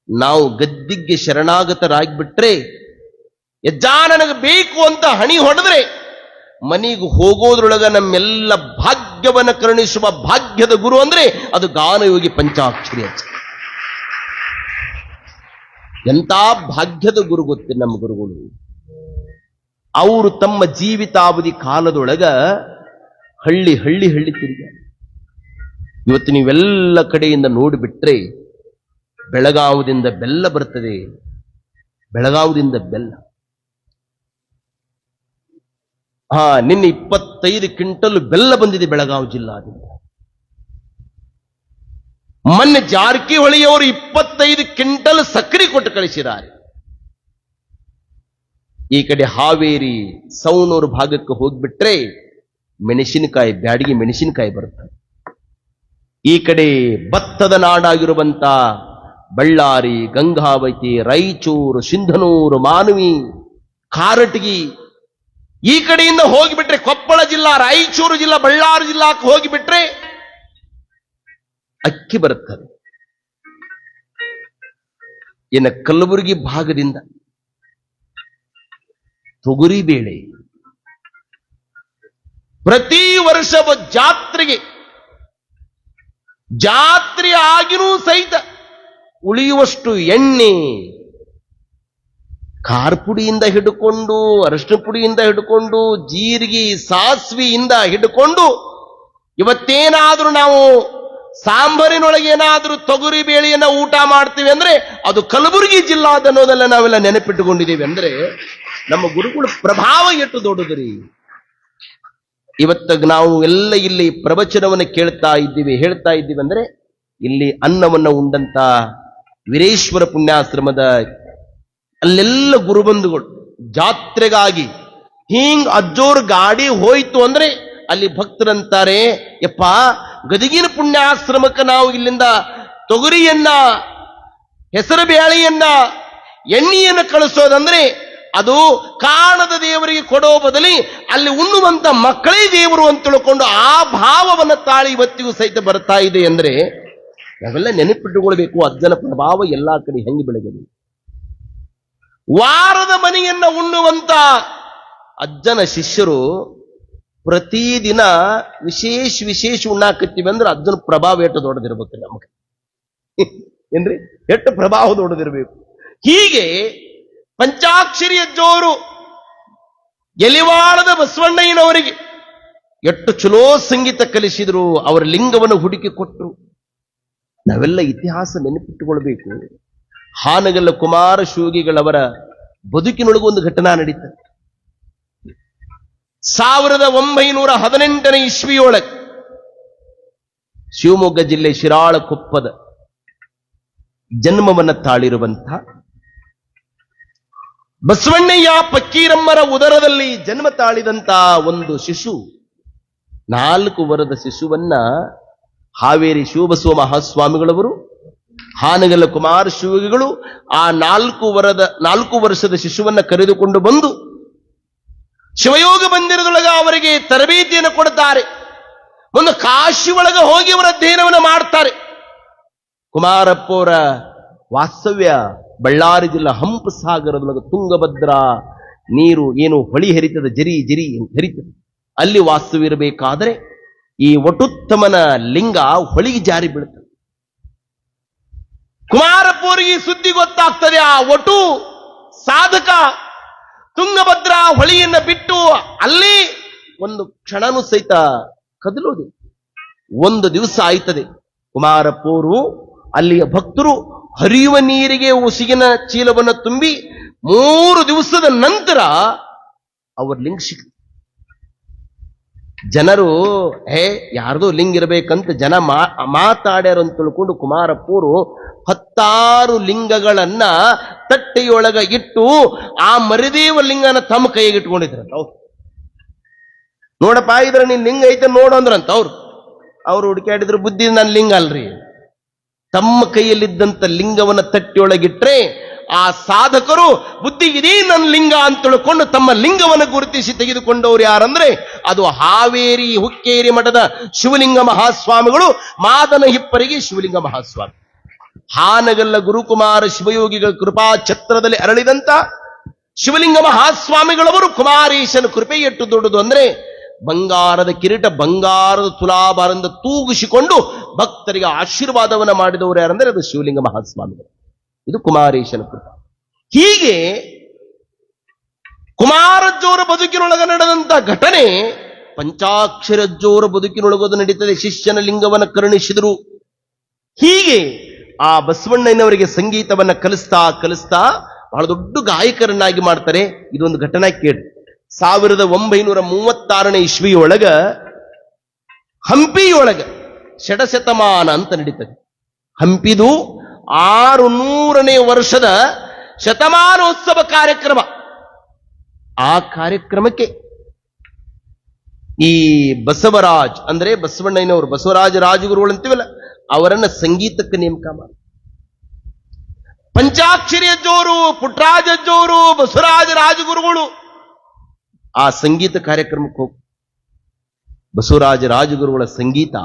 ನಾವು ಗದ್ದಿಗೆ ಶರಣಾಗತರಾಗ್ಬಿಟ್ರೆ, ಯಜ್ಜ ನನಗೆ ಬೇಕು ಅಂತ ಹಣಿ ಹೊಡೆದ್ರೆ ಮನೆಗೆ ಹೋಗೋದ್ರೊಳಗ ನಮ್ಮೆಲ್ಲ ಭಾಗ್ಯವನ್ನ ಕರುಣಿಸುವ ಭಾಗ್ಯದ ಗುರು ಅಂದ್ರೆ ಅದು ಗಾನಯೋಗಿ ಪಂಚಾಕ್ಷರಿ ಅಜ್ಜ. ಎಂತ ಭಾಗ್ಯದ ಗುರು ಗೊತ್ತೇ ನಮ್ಮ ಗುರುಗಳು. ಅವರು ತಮ್ಮ ಜೀವಿತಾವಧಿ ಕಾಲದೊಳಗ ಹಳ್ಳಿ ಹಳ್ಳಿ ಹಳ್ಳಿ ತಿರುಗ ಇವತ್ತು ನೀವೆಲ್ಲ ಕಡೆಯಿಂದ ನೋಡಿಬಿಟ್ರೆ ಬೆಳಗಾವದಿಂದ ಬೆಲ್ಲ ಬರ್ತದೆ. ಬೆಳಗಾವದಿಂದ ಬೆಲ್ಲ ನಿನ್ನೆ 25 ಕ್ವಿಂಟಲ್ ಬೆಲ್ಲ ಬಂದಿದೆ ಬೆಳಗಾವಿ ಜಿಲ್ಲಾದಿಂದ. ಮೊನ್ನೆ ಜಾರಕಿಹೊಳಿಯವರು 25 ಕ್ವಿಂಟಲ್ ಸಕ್ಕರೆ ಕೊಟ್ಟು ಕಳಿಸಿದ್ದಾರೆ. ಈ ಕಡೆ ಹಾವೇರಿ ಸೌನೂರು ಭಾಗಕ್ಕೆ ಹೋಗ್ಬಿಟ್ರೆ ಮೆಣಸಿನಕಾಯಿ, ಬ್ಯಾಡಿಗೆ ಮೆಣಸಿನಕಾಯಿ ಬರುತ್ತೆ. ಈ ಕಡೆ ಭತ್ತದ ನಾಡಾಗಿರುವಂತ ಬಳ್ಳಾರಿ, ಗಂಗಾವತಿ, ರಾಯಚೂರು, ಸಿಂಧನೂರು, ಮಾನವಿ, ಕಾರಟಗಿ, ಈ ಕಡೆಯಿಂದ ಹೋಗಿಬಿಟ್ರೆ ಕೊಪ್ಪಳ ಜಿಲ್ಲಾ, ರಾಯಚೂರು ಜಿಲ್ಲಾ, ಬಳ್ಳಾರಿ ಜಿಲ್ಲಾಕ್ಕೆ ಹೋಗಿಬಿಟ್ರೆ ಅಕ್ಕಿ ಬರುತ್ತದೆ. ಇನ್ನು ಕಲಬುರಗಿ ಭಾಗದಿಂದ ತೊಗರಿ ಬೇಳೆ. ಪ್ರತಿ ವರ್ಷ ಜಾತ್ರೆ ಆಗಿನೂ ಸಹಿತ ಉಳಿಯುವಷ್ಟು ಎಣ್ಣೆ, ಖಾರ ಪುಡಿಯಿಂದ ಹಿಡ್ಕೊಂಡು, ಅರಶಿನ ಪುಡಿಯಿಂದ ಹಿಡ್ಕೊಂಡು, ಜೀರಿಗೆ, ಸಾಸಿವೆಯಿಂದ ಹಿಡ್ಕೊಂಡು, ಇವತ್ತೇನಾದ್ರೂ ನಾವು ಸಾಂಬಾರಿನೊಳಗೆ ಏನಾದ್ರೂ ತೊಗರಿ ಬೇಳೆಯನ್ನ ಊಟ ಮಾಡ್ತೀವಿ ಅಂದ್ರೆ ಅದು ಕಲಬುರಗಿ ಜಿಲ್ಲಾ ಅನ್ನೋದೆಲ್ಲ ನಾವೆಲ್ಲ ನೆನಪಿಟ್ಟುಕೊಂಡಿದ್ದೀವಿ. ಅಂದ್ರೆ ನಮ್ಮ ಗುರುಗಳ ಪ್ರಭಾವ ಎಷ್ಟು ದೊಡ್ಡದ್ರಿ. ಇವತ್ತು ನಾವು ಎಲ್ಲ ಇಲ್ಲಿ ಪ್ರವಚನವನ್ನು ಕೇಳ್ತಾ ಇದ್ದೀವಿ, ಹೇಳ್ತಾ ಇದ್ದೀವಿ ಅಂದ್ರೆ ಇಲ್ಲಿ ಅನ್ನವನ್ನ ಉಂಡಂತ ವೀರೇಶ್ವರ ಪುಣ್ಯಾಶ್ರಮದ ಅಲ್ಲೆಲ್ಲ ಗುರುಬಂಧುಗಳು ಜಾತ್ರೆಗಾಗಿ ಹಿಂಗ್ ಅಜ್ಜೋರ್ ಗಾಡಿ ಹೋಯ್ತು ಅಂದ್ರೆ ಅಲ್ಲಿ ಭಕ್ತರಂತಾರೆ, ಯಪ್ಪ ಗದಗಿನ ಪುಣ್ಯಾಶ್ರಮಕ್ಕೆ ನಾವು ಇಲ್ಲಿಂದ ತೊಗರಿಯನ್ನ, ಹೆಸರು ಬೇಳೆಯನ್ನ, ಎಣ್ಣೆಯನ್ನು ಕಳಿಸೋದಂದ್ರೆ ಅದು ಕಾಣದ ದೇವರಿಗೆ ಕೊಡೋ ಬದಲಿ ಅಲ್ಲಿ ಉಣ್ಣುವಂತ ಮಕ್ಕಳೇ ದೇವರು ಅಂತ ತಿಳ್ಕೊಂಡು ಆ ಭಾವವನ್ನು ತಾಳಿ ಇವತ್ತಿಗೂ ಸಹಿತ ಬರ್ತಾ ಇದೆ. ಅಂದ್ರೆ ನಾವೆಲ್ಲ ನೆನಪಿಟ್ಟುಕೊಳ್ಬೇಕು ಅಜ್ಜನ ಪ್ರಭಾವ ಎಲ್ಲಾ ಕಡೆ ಹೆಂಗೆ ಬೆಳಗಿದೆ. ವಾರದ ಮನೆಯನ್ನ ಉಣ್ಣುವಂತ ಅಜ್ಜನ ಶಿಷ್ಯರು ಪ್ರತಿದಿನ ವಿಶೇಷ ಉಣ್ಣಾಕತ್ತೀವಿ ಅಂದ್ರೆ ಅಜ್ಜನ ಪ್ರಭಾವ ಎಷ್ಟು ದೊಡ್ಡದಿರ್ಬೇಕು ನಮಗೆ, ಏನ್ರಿ, ಎಷ್ಟು ಪ್ರಭಾವ ದೊಡ್ಡದಿರ್ಬೇಕು. ಹೀಗೆ ಪಂಚಾಕ್ಷರಿ ಅಜ್ಜೋರು ಎಲಿವಾಳದ ಬಸವಣ್ಣಯ್ಯನವರಿಗೆ ಎಷ್ಟು ಚಲೋ ಸಂಗೀತ ಕಲಿಸಿದ್ರು, ಅವರ ಲಿಂಗವನ್ನು ಹುಡುಕಿ ಕೊಟ್ಟರು. ನಾವೆಲ್ಲ ಇತಿಹಾಸ ನೆನಪಿಟ್ಟುಕೊಳ್ಬೇಕು. ಹಾನಗಲ್ಲ ಕುಮಾರ ಶಿವಗಿಗಳವರ ಬದುಕಿನೊಳಗೂ ಒಂದು ಘಟನಾ ನಡೀತದೆ. 1918 ಇಸ್ವಿಯೊಳಗೆ ಶಿವಮೊಗ್ಗ ಜಿಲ್ಲೆ ಶಿರಾಳಕೊಪ್ಪದ ಜನ್ಮವನ್ನ ತಾಳಿರುವಂಥ ಬಸವಣ್ಣಯ್ಯ ಪಕ್ಕೀರಮ್ಮರ ಉದರದಲ್ಲಿ ಜನ್ಮ ತಾಳಿದಂತ ಒಂದು ಶಿಶು, 4 ವರದ ಶಿಶುವನ್ನ ಹಾವೇರಿ ಶಿವಬಸವ ಮಹಾಸ್ವಾಮಿಗಳವರು, ಹಾನಗಲ್ಲ ಕುಮಾರ ಶಿವಗಿಗಳು ಆ 4 ವರ್ಷದ ಶಿಶುವನ್ನ ಕರೆದುಕೊಂಡು ಬಂದು ಶಿವಯೋಗ ಮಂದಿರದೊಳಗೆ ಅವರಿಗೆ ತರಬೇತಿಯನ್ನು ಕೊಡುತ್ತಾರೆ. ಒಂದು ಕಾಶಿ ಒಳಗೆ ಹೋಗಿ ಅವರ ಅಧ್ಯಯನವನ್ನು ಮಾಡ್ತಾರೆ. ಕುಮಾರಪ್ಪವರ ವಾಸ್ತವ್ಯ ಬಳ್ಳಾರಿ ಜಿಲ್ಲಾ ಹಂಪಸಾಗರದೊಳಗೆ ತುಂಗಭದ್ರಾ ನೀರು ಏನು ಹೊಳಿ ಹರಿತದ, ಜರಿ ಹರಿತದೆ, ಅಲ್ಲಿ ವಾಸ್ತವಿರಬೇಕಾದರೆ ಈ ವಟುತ್ತಮನ ಲಿಂಗ ಹೊಳಿಗೆ ಜಾರಿ ಬೀಳುತ್ತದೆ. ಕುಮಾರಪ್ಪವರಿಗೆ ಸುದ್ದಿ ಗೊತ್ತಾಗ್ತದೆ. ಆ ವಟು ಸಾಧಕ ತುಂಗಭದ್ರಾ ಹೊಳಿಯನ್ನ ಬಿಟ್ಟು ಅಲ್ಲಿ ಒಂದು ಕ್ಷಣನೂ ಸಹಿತ ಕದಲೋದು. ಒಂದು ದಿವಸ ಆಯ್ತದೆ, ಕುಮಾರಪ್ಪವರು ಅಲ್ಲಿಯ ಭಕ್ತರು ಹರಿಯುವ ನೀರಿಗೆ ಉಸಿಗಿನ ಚೀಲವನ್ನು ತುಂಬಿ 3 ದಿವಸದ ನಂತರ ಅವ್ರ ಲಿಂಗ ಸಿಕ್ತು. ಜನರು ಯಾರ್ದೋ ಲಿಂಗ ಇರಬೇಕಂತ ಜನ ಮಾತಾಡ್ಯಾರ ಅಂತ ತಿಳ್ಕೊಂಡು ಕುಮಾರಪ್ಪವರು 16 ಲಿಂಗಗಳನ್ನ ತಟ್ಟೆಯೊಳಗ ಇಟ್ಟು ಆ ಮರಿದೇವ ಲಿಂಗನ ತಮ್ಮ ಕೈಗೆ ಇಟ್ಕೊಂಡಿದ್ರಂತ. ಅವ್ರು ನೋಡಪ್ಪ ಇದ್ರ ನಿನ್ ಲಿಂಗ ಐತೆ ನೋಡು ಅಂದ್ರಂತ. ಅವ್ರು ಹುಡುಕಾಡಿದ್ರು, ಬುದ್ಧಿ ನನ್ನ ಲಿಂಗ ಅಲ್ರಿ. ತಮ್ಮ ಕೈಯಲ್ಲಿದ್ದಂತ ಲಿಂಗವನ್ನ ತಟ್ಟಿಯೊಳಗಿಟ್ರೆ ಆ ಸಾಧಕರು ಬುದ್ಧಿ ಇದೇ ನನ್ನ ಲಿಂಗ ಅಂತ ತಿಳ್ಕೊಂಡು ತಮ್ಮ ಲಿಂಗವನ್ನು ಗುರುತಿಸಿ ತೆಗೆದುಕೊಂಡವರು ಯಾರಂದ್ರೆ ಅದು ಹಾವೇರಿ ಹುಕ್ಕೇರಿ ಮಠದ ಶಿವಲಿಂಗ ಮಹಾಸ್ವಾಮಿಗಳು, ಮಾದನ ಹಿಪ್ಪರಿಗೆ ಶಿವಲಿಂಗ ಮಹಾಸ್ವಾಮಿ. ಹಾನಗಲ್ಲ ಗುರುಕುಮಾರ ಶಿವಯೋಗಿಗಳ ಕೃಪಾ ಛತ್ರದಲ್ಲಿ ಅರಳಿದಂತ ಶಿವಲಿಂಗ ಮಹಾಸ್ವಾಮಿಗಳವರು ಕುಮಾರೇಶನ ಕೃಪೆ ಎಷ್ಟು ದೊಡ್ಡದು ಅಂದ್ರೆ ಬಂಗಾರದ ಕಿರೀಟ, ಬಂಗಾರದ ತುಲಾಭಾರದಿಂದ ತೂಗಿಸಿಕೊಂಡು ಭಕ್ತರಿಗೆ ಆಶೀರ್ವಾದವನ್ನು ಮಾಡಿದವರು ಯಾರಂದ್ರೆ ಅದು ಶಿವಲಿಂಗ ಮಹಾಸ್ವಾಮಿಗಳು. ಇದು ಕುಮಾರೇಶನ ಕೃಪಾ. ಹೀಗೆ ಕುಮಾರಜ್ಜೋರ ಬದುಕಿನೊಳಗೆ ನಡೆದಂತ ಘಟನೆ ಪಂಚಾಕ್ಷರಜ್ಜೋರ ಬದುಕಿನೊಳಗೋದು ನಡೀತದೆ. ಶಿಷ್ಯನ ಲಿಂಗವನ್ನ ಕರುಣಿಸಿದರು. ಹೀಗೆ ಆ ಬಸವಣ್ಣನವರಿಗೆ ಸಂಗೀತವನ್ನ ಕಲಿಸ್ತಾ ಕಲಿಸ್ತಾ ಬಹಳ ದೊಡ್ಡ ಗಾಯಕರನ್ನಾಗಿ ಮಾಡ್ತಾರೆ. ಇದೊಂದು ಘಟನೆ ಕೇಳಿ. 1936ನೇ ಇಸ್ವಿಯೊಳಗ ಹಂಪಿಯೊಳಗ ಷಡಶತಮಾನ ಅಂತ ನಡೀತದೆ. ಹಂಪಿದು 600ನೇ ವರ್ಷದ ಶತಮಾನೋತ್ಸವ ಕಾರ್ಯಕ್ರಮ. ಆ ಕಾರ್ಯಕ್ರಮಕ್ಕೆ ಈ ಬಸವರಾಜ್ ಅಂದ್ರೆ ಬಸವಣ್ಣನವರು, ಬಸವರಾಜ ರಾಜಗುರುಗಳು ಅಂತೀವಲ್ಲ, ಅವರನ್ನ ಸಂಗೀತಕ್ಕೆ ನೇಮಕ ಮಾಡಿ ಪಂಚಾಕ್ಷರಿ ಅಜ್ಜೋರು, ಪುಟ್ಟರಾಜ ಅಜ್ಜೋರು, ಬಸವರಾಜ ರಾಜಗುರುಗಳು ಆ ಸಂಗೀತ ಕಾರ್ಯಕ್ರಮಕ್ಕೆ ಹೋಗಿ ಬಸವರಾಜ ರಾಜಗುರುಗಳ ಸಂಗೀತ,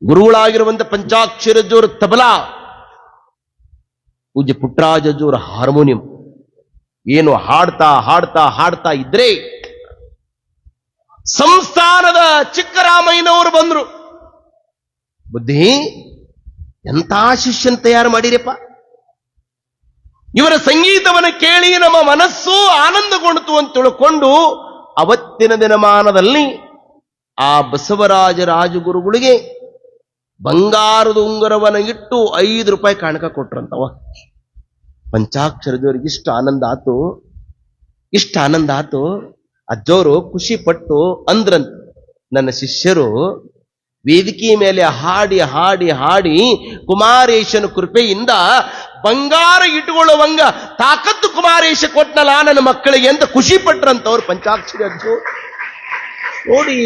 ಗುರುಗಳಾಗಿರುವಂತ ಪಂಚಾಕ್ಷರಿ ಅಜ್ಜೋರ ತಬಲಾ, ಪೂಜ್ಯ ಪುಟ್ಟರಾಜ ಅಜ್ಜೋರ ಹಾರ್ಮೋನಿಯಂ ಏನು ಹಾಡ್ತಾ ಹಾಡ್ತಾ ಹಾಡ್ತಾ ಇದ್ರೆ ಸಂಸ್ಥಾನದ ಚಿಕ್ಕರಾಮಯ್ಯನವರು ಬಂದ್ರು. ಬುದ್ಧಿ, ಎಂಥ ಶಿಷ್ಯನ್ ತಯಾರು ಮಾಡಿರಪ್ಪ, ಇವರ ಸಂಗೀತವನ್ನು ಕೇಳಿ ನಮ್ಮ ಮನಸ್ಸು ಆನಂದಗೊಂಡಿತು ಅಂತ ತಿಳ್ಕೊಂಡು ಅವತ್ತಿನ ದಿನಮಾನದಲ್ಲಿ ಆ ಬಸವರಾಜ ರಾಜಗುರುಗಳಿಗೆ ಬಂಗಾರದ ಉಂಗುರವನ್ನು ಇಟ್ಟು 5 ರೂಪಾಯಿ ಕಾಣಕ ಕೊಟ್ರಂತವ. ಪಂಚಾಕ್ಷರದವರಿಗೆ ಇಷ್ಟು ಆನಂದ ಆತು. ಅಜ್ಜೋರು ಖುಷಿ ಪಟ್ಟು ಅಂದ್ರಂತ, ನನ್ನ ಶಿಷ್ಯರು ವೇದಿಕೆ ಮೇಲೆ ಹಾಡಿ ಹಾಡಿ ಹಾಡಿ ಕುಮಾರೇಶನ ಕೃಪೆಯಿಂದ ಬಂಗಾರ ಇಟ್ಟುಕೊಳ್ಳುವಂಗ ತಾಕತ್ತು ಕುಮಾರೇಶ ಕೊಟ್ನಲ್ಲ ನನ್ನ ಮಕ್ಕಳಿಗೆ ಅಂತ ಖುಷಿ ಪಟ್ರಂತವ್ರು ಪಂಚಾಕ್ಷರಿ ಅಜ್ಜು. ನೋಡಿ,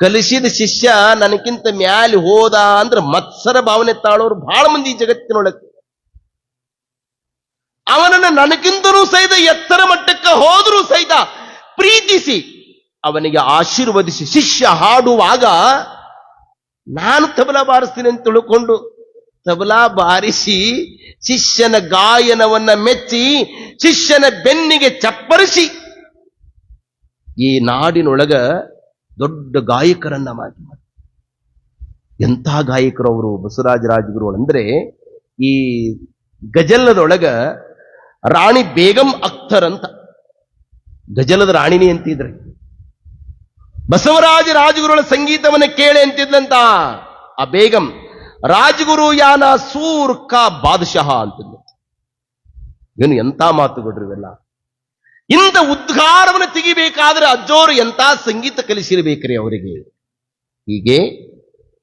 ಕಲಿಸಿದ ಶಿಷ್ಯ ನನಗಿಂತ ಮ್ಯಾಲಿ ಹೋದ ಅಂದ್ರೆ ಮತ್ಸರ ಭಾವನೆ ತಾಳೋರು ಬಹಳ ಮಂದಿ ಜಗತ್ತಿನೊಳಗೆ. ಅವನನ್ನು ನನಗಿಂತನೂ ಸಹಿತ ಎತ್ತರ ಮಟ್ಟಕ್ಕೆ ಹೋದರೂ ಸಹಿತ ಪ್ರೀತಿಸಿ ಅವನಿಗೆ ಆಶೀರ್ವದಿಸಿ, ಶಿಷ್ಯ ಹಾಡುವಾಗ ನಾನು ತಬಲಾ ಬಾರಿಸ್ತೀನಿ ಅಂತ ತಿಳ್ಕೊಂಡು ತಬಲಾ ಬಾರಿಸಿ ಶಿಷ್ಯನ ಗಾಯನವನ್ನ ಮೆಚ್ಚಿ ಶಿಷ್ಯನ ಬೆನ್ನಿಗೆ ಚಪ್ಪರಿಸಿ ಈ ನಾಡಿನೊಳಗ ದೊಡ್ಡ ಗಾಯಕರನ್ನ ಮಾಡಿ. ಎಂಥ ಗಾಯಕರು ಅವರು ಬಸವರಾಜ ರಾಜಗುರುಗಳು ಅಂದ್ರೆ, ಈ ಗಜಲದೊಳಗ ರಾಣಿ ಬೇಗಂ ಅಖ್ತರ್ ಅಂತ ಗಜಲದ ರಾಣಿನಿ ಅಂತಿದ್ರೆ, ಬಸವರಾಜ ರಾಜಗುರುಗಳ ಸಂಗೀತವನ್ನು ಕೇಳಿ ಅಂತಿದ್ದಂತ ಆ ಬೇಗಂ ರಾಜಗುರು ಯಾನ ಸೂರ್ ಕಾ ಬಾದಶಾಹ ಅಂತಿದ್ದ. ಏನು ಎಂಥ ಮಾತುಗಳು ಇವೆಲ್ಲ. ಇಂಥ ಉದ್ಗಾರವನ್ನು ತೆಗಿಬೇಕಾದ್ರೆ ಅಜ್ಜೋರು ಎಂಥ ಸಂಗೀತ ಕಲಿಸಿರಬೇಕ್ರಿ ಅವರಿಗೆ. ಹೀಗೆ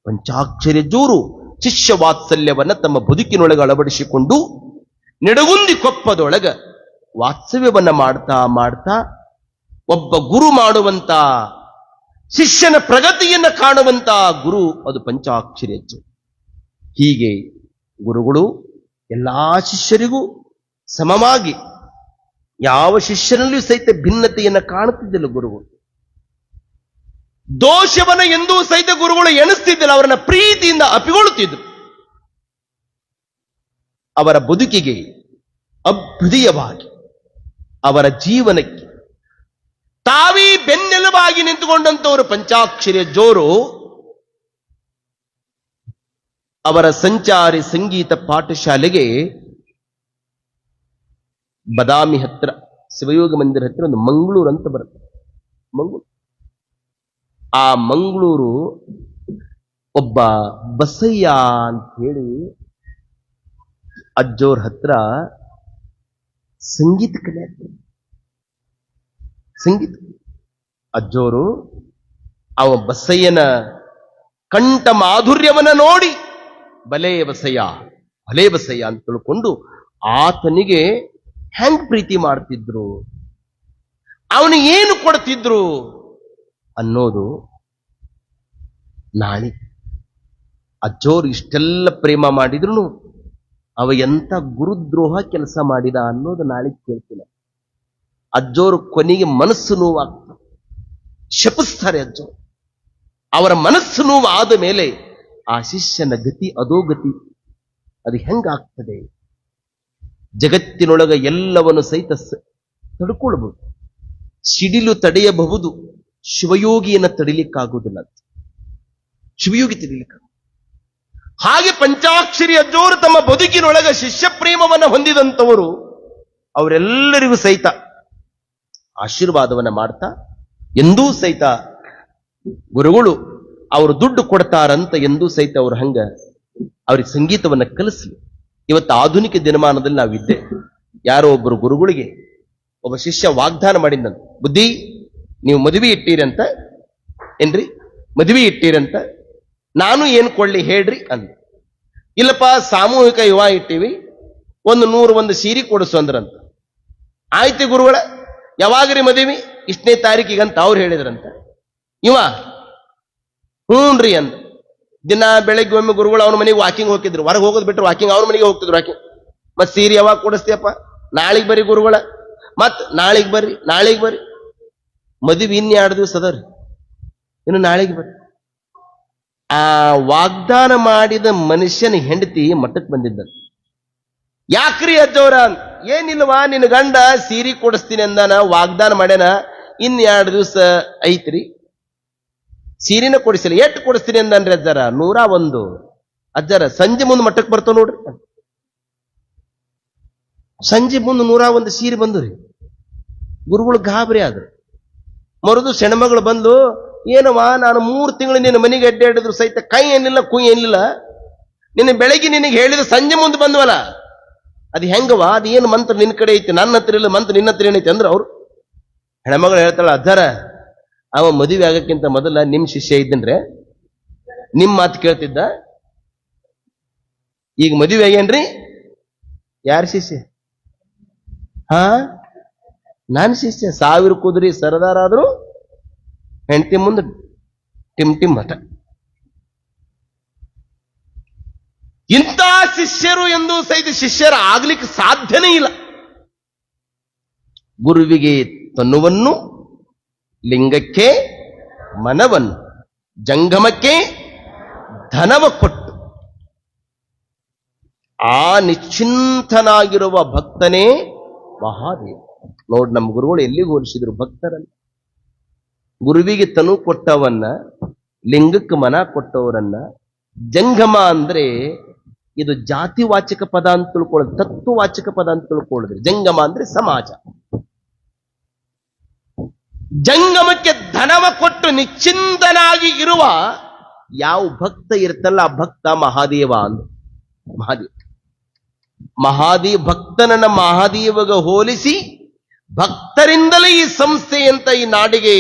ಪಂಚಾಕ್ಷರಿ ಅಜ್ಜೋರು ಶಿಷ್ಯ ವಾತ್ಸಲ್ಯವನ್ನ ತಮ್ಮ ಬದುಕಿನೊಳಗೆ ಅಳವಡಿಸಿಕೊಂಡು ನೆಡಗುಂದಿ ಕೊಪ್ಪದೊಳಗ ವಾತ್ಸವ್ಯವನ್ನ ಮಾಡ್ತಾ ಮಾಡ್ತಾ ಒಬ್ಬ ಗುರು ಮಾಡುವಂತ, ಶಿಷ್ಯನ ಪ್ರಗತಿಯನ್ನ ಕಾಣುವಂತ ಗುರು ಅದು ಪಂಚಾಕ್ಷರಿ ಅಜ್ಜು. ಹೀಗೆ ಗುರುಗಳು ಎಲ್ಲಾ ಶಿಷ್ಯರಿಗೂ ಸಮವಾಗಿ, ಯಾವ ಶಿಷ್ಯನಲ್ಲಿಯೂ ಸಹಿತ ಭಿನ್ನತೆಯನ್ನು ಕಾಣುತ್ತಿದ್ದಿಲ್ಲ ಗುರುಗಳು. ದೋಷವನ್ನ ಎಂದೂ ಸಹಿತ ಗುರುಗಳು ಎಣಿಸ್ತಿದ್ದಿಲ್ಲ, ಅವರನ್ನ ಪ್ರೀತಿಯಿಂದ ಅಪ್ಪಿಕೊಳ್ಳುತ್ತಿದ್ರು. ಅವರ ಬದುಕಿಗೆ ಅಭ್ಯುದಯವಾಗಿ, ಅವರ ಜೀವನಕ್ಕೆ ತಾವೀ ಬೆನ್ನೆಲುಬಾಗಿ ನಿಂತುಕೊಂಡಂತವರು ಪಂಚಾಕ್ಷರಿ ಅಜ್ಜೋರು ಅವರ ಸಂಚಾರಿ ಸಂಗೀತ ಪಾಠಶಾಲೆಗೆ ಬದಾಮಿ ಹತ್ರ ಶಿವಯೋಗ ಮಂದಿರ ಹತ್ರ ಒಂದು ಮಂಗಳೂರು ಅಂತ ಬರುತ್ತೆ. ಆ ಮಂಗಳೂರು ಒಬ್ಬ ಬಸಯ್ಯ ಅಂತ ಹೇಳಿ ಅಜ್ಜೋರ್ ಹತ್ರ ಸಂಗೀತ ಕಲೆ. ಸಂಗೀತ ಅಜ್ಜೋರು ಅವ ಬಸಯ್ಯನ ಕಂಠ ಮಾಧುರ್ಯವನ್ನ ನೋಡಿ ಭಲೇ ಬಸಯ್ಯ ಅಂತ ತಿಳ್ಕೊಂಡು ಆತನಿಗೆ ಹೆಂಗ್ ಪ್ರೀತಿ ಮಾಡ್ತಿದ್ರು, ಅವನಿಗೆ ಏನು ಕೊಡ್ತಿದ್ರು ಅನ್ನೋದು ನಾಳೆ. ಅಜ್ಜೋರು ಇಷ್ಟೆಲ್ಲ ಪ್ರೇಮ ಮಾಡಿದ್ರು ಅವ ಎಂತ ಗುರುದ್ರೋಹ ಕೆಲಸ ಮಾಡಿದ ಅನ್ನೋದು ನಾಳೆ ಕೇಳ್ತೀನಿ. ಅಜ್ಜೋರು ಕೊನೆಗೆ ಮನಸ್ಸು ನೋವಾಗ್ತದೆ, ಶಪಿಸ್ತಾರೆ ಅಜ್ಜೋರು. ಅವರ ಮನಸ್ಸು ನೋವು ಆದ ಮೇಲೆ ಆ ಶಿಷ್ಯನ ಗತಿ ಅಧೋಗತಿ ಅದು ಹೆಂಗಾಗ್ತದೆ? ಜಗತ್ತಿನೊಳಗ ಎಲ್ಲವನ್ನು ಸಹಿತ ತಡ್ಕೊಳ್ಬಹುದು, ಸಿಡಿಲು ತಡೆಯಬಹುದು, ಶಿವಯೋಗಿಯನ್ನು ತಡಿಲಿಕ್ಕಾಗುವುದಿಲ್ಲ. ಶಿವಯೋಗಿ ತಡಿಲಿಕ್ಕ. ಹಾಗೆ ಪಂಚಾಕ್ಷರಿ ಅಜ್ಜೋರು ತಮ್ಮ ಬದುಕಿನೊಳಗ ಶಿಷ್ಯ ಪ್ರೇಮವನ್ನು ಹೊಂದಿದಂಥವರು. ಅವರೆಲ್ಲರಿಗೂ ಸಹಿತ ಆಶೀರ್ವಾದವನ್ನ ಮಾಡ್ತಾ, ಎಂದೂ ಸಹಿತ ಗುರುಗಳು ಅವರು ದುಡ್ಡು ಕೊಡ್ತಾರಂತ ಎಂದೂ ಸಹಿತ ಅವ್ರು ಹಂಗ ಅವ್ರಿಗೆ ಸಂಗೀತವನ್ನ ಕಲಿಸ್ಲಿ. ಇವತ್ತು ಆಧುನಿಕ ದಿನಮಾನದಲ್ಲಿ ನಾವಿದ್ದೆ. ಯಾರೋ ಒಬ್ಬರು ಗುರುಗಳಿಗೆ ಒಬ್ಬ ಶಿಷ್ಯ ವಾಗ್ದಾನ ಮಾಡಿದ್ದಂತ, ಬುದ್ಧಿ ನೀವು ಮದುವೆ ಇಟ್ಟೀರಂತ, ಏನ್ರಿ ಮದುವೆ ಇಟ್ಟೀರಂತ, ನಾನು ಏನ್ ಕೊಡ್ಲಿ ಹೇಳ್ರಿ ಅಂದ. ಇಲ್ಲಪ್ಪ ಸಾಮೂಹಿಕ ವಿವಾಹ ಇಟ್ಟಿವಿ, 100 ಸೀರೆ ಕೊಡಿಸು ಅಂದ್ರಂತ. ಆಯ್ತು ಗುರುಗಳ, ಯಾವಾಗ್ರಿ ಮದುವೆ? ಇಷ್ಟನೇ ತಾರೀಕಿಗಂತ ಅವ್ರು ಹೇಳಿದ್ರಂತ. ಇವ ಹ್ಞೂನ್ರಿ ಅಂದ. ದಿನ ಬೆಳಗ್ಗೆ ಒಮ್ಮೆ ಗುರುಗಳು ಅವ್ರ ಮನೆಗೆ ವಾಕಿಂಗ್ ಹೋಗಿದ್ರು, ಹೊರಗೆ ಹೋಗೋದು ಬಿಟ್ಟರು ವಾಕಿಂಗ್ ಅವ್ರ ಮನೆಗೆ ಹೋಗ್ತಿದ್ರು ವಾಕಿಂಗ್. ಮತ್ ಸೀರೆ ಯಾವಾಗ ಕೊಡಿಸ್ತೀಯಪ್ಪ? ನಾಳೆಗೆ ಬರ್ರಿ ಗುರುಗಳ, ಮತ್ ನಾಳೆಗೆ ಬರ್ರಿ. ಮದುವೆ 2 ದಿವಸ ಅದರಿ, ಇನ್ನು ನಾಳೆಗೆ ಬರ್ರಿ. ಆ ವಾಗ್ದಾನ ಮಾಡಿದ ಮನುಷ್ಯನ ಹೆಂಡತಿ ಮಠಕ್ಕೆ ಬಂದಿದ್ದ. ಯಾಕ್ರಿ ಅಜ್ಜವ್ರ? ಏನಿಲ್ವಾ, ನಿನ್ನ ಗಂಡ ಸೀರೆ ಕೊಡಿಸ್ತೀನಿ ಅಂದಾನ, ವಾಗ್ದಾನ ಮಾಡ್ಯಾನ, 2 ದಿವಸ ಐತ್ರಿ, ಸೀರೆನ ಕೊಡಿಸಿಲ್ಲ. ಎಷ್ಟು ಕೊಡಿಸ್ತೀನಿ ಅಂದನ್ರಿ ಅಜ್ಜಾರ? 101. ಅಜ್ಜಾರ ಸಂಜೆ ಮುಂದೆ ಮಠಕ್ಕೆ ಬರ್ತಾವ ನೋಡ್ರಿ. ಸಂಜೆ ಮುಂದೆ 101 ಸೀರೆ ಬಂದ್ರಿ. ಗುರುಗಳು ಗಾಬರಿ ಆದ್ರು. ಮರುದು ಹೆಣ್ಮಗಳು ಬಂದು, ಏನವಾ ನಾನು 3 ತಿಂಗಳು ನಿನ್ನ ಮನೆಗೆ ಅಡ್ಡಾಡಿದ್ರು ಸಹಿತ ಕೈ ಏನಿಲ್ಲ ಕುಯ್ ಏನಿಲ್ಲ, ನಿನ್ನ ಬೆಳಗ್ಗೆ ನಿನಗೆ ಹೇಳಿದ ಸಂಜೆ ಮುಂದೆ ಬಂದ್ವಲ್ಲ, ಅದು ಹೆಂಗವಾ? ಅದು ಏನು ಮಂತ್ರ ನಿನ್ನ ಕಡೆ ಐತಿ, ನನ್ನ ಹತ್ರ ಇಲ್ಲ, ಮಂತ್ರ ನಿನ್ನ ಹತ್ರ ಏನೈತಿ ಅಂದ್ರೆ ಅವ್ರು. ಹೆಣ್ಮಗಳು ಹೇಳ್ತಾಳ, ಅಜ್ಜಾರ ಅವ ಮದುವೆ ಆಗಕ್ಕಿಂತ ಮೊದಲ ನಿಮ್ ಶಿಷ್ಯ ಇದ್ದನ್ರೆ, ನಿಮ್ ಮಾತು ಕೇಳ್ತಿದ್ದ. ಈಗ ಮದುವೆ ಆಗ್ಯೇನ್ರಿ? ಯಾರ ಶಿಷ್ಯ? ನಾನ್ ಶಿಷ್ಯ. 1000 ಕುದುರೆ ಸರದಾರ ಆದ್ರು ಹೆಂಡತಿ ಮುಂದೆ ಟಿಮ್ ಮಠ. ಇಂಥ ಶಿಷ್ಯರು ಎಂದು ಸಹಿತ ಶಿಷ್ಯರ ಆಗ್ಲಿಕ್ಕೆ ಸಾಧ್ಯನೇ ಇಲ್ಲ. ಗುರುವಿಗೆ ತನ್ನುವನ್ನು, ಲಿಂಗಕ್ಕೆ ಮನವನ್ನು, ಜಂಗಮಕ್ಕೆ ಧನವ ಕೊಟ್ಟು ಆ ನಿಶ್ಚಿಂತನಾಗಿರುವ ಭಕ್ತನೇ ಮಹಾದೇವ. ನೋಡಿ, ನಮ್ಮ ಗುರುಗಳು ಎಲ್ಲಿಗೆ ಹೋಲಿಸಿದ್ರು ಭಕ್ತರನ್ನ. ಗುರುವಿಗೆ ತನು ಕೊಟ್ಟವನ್ನ, ಲಿಂಗಕ್ಕೆ ಮನ ಕೊಟ್ಟವರನ್ನ. ಜಂಗಮ ಅಂದ್ರೆ ಇದು ಜಾತಿವಾಚಕ ಪದ ಅಂತ ತಿಳ್ಕೊಳ್ಳೋದು, ತತ್ವವಾಚಕ ಪದ ಅಂತ ತಿಳ್ಕೊಳ್ಳೋದ್ರಿ. ಜಂಗಮ ಅಂದ್ರೆ ಸಮಾಜ. ಜಂಗಮಕ್ಕೆ ಧನವ ಕೊಟ್ಟು ನಿಶ್ಚಿಂತನಾಗಿ ಇರುವ ಯಾವ ಭಕ್ತ ಇರ್ತಲ್ಲ, ಆ ಭಕ್ತ ಮಹಾದೇವ ಅಂದ. ಮಹಾದೇವ ಭಕ್ತನನ್ನ ಮಹಾದೇವಗ ಹೋಲಿಸಿ ಭಕ್ತರಿಂದಲೇ ಈ ಸಂಸ್ಥೆ ಅಂತ ಈ ನಾಡಿಗೆ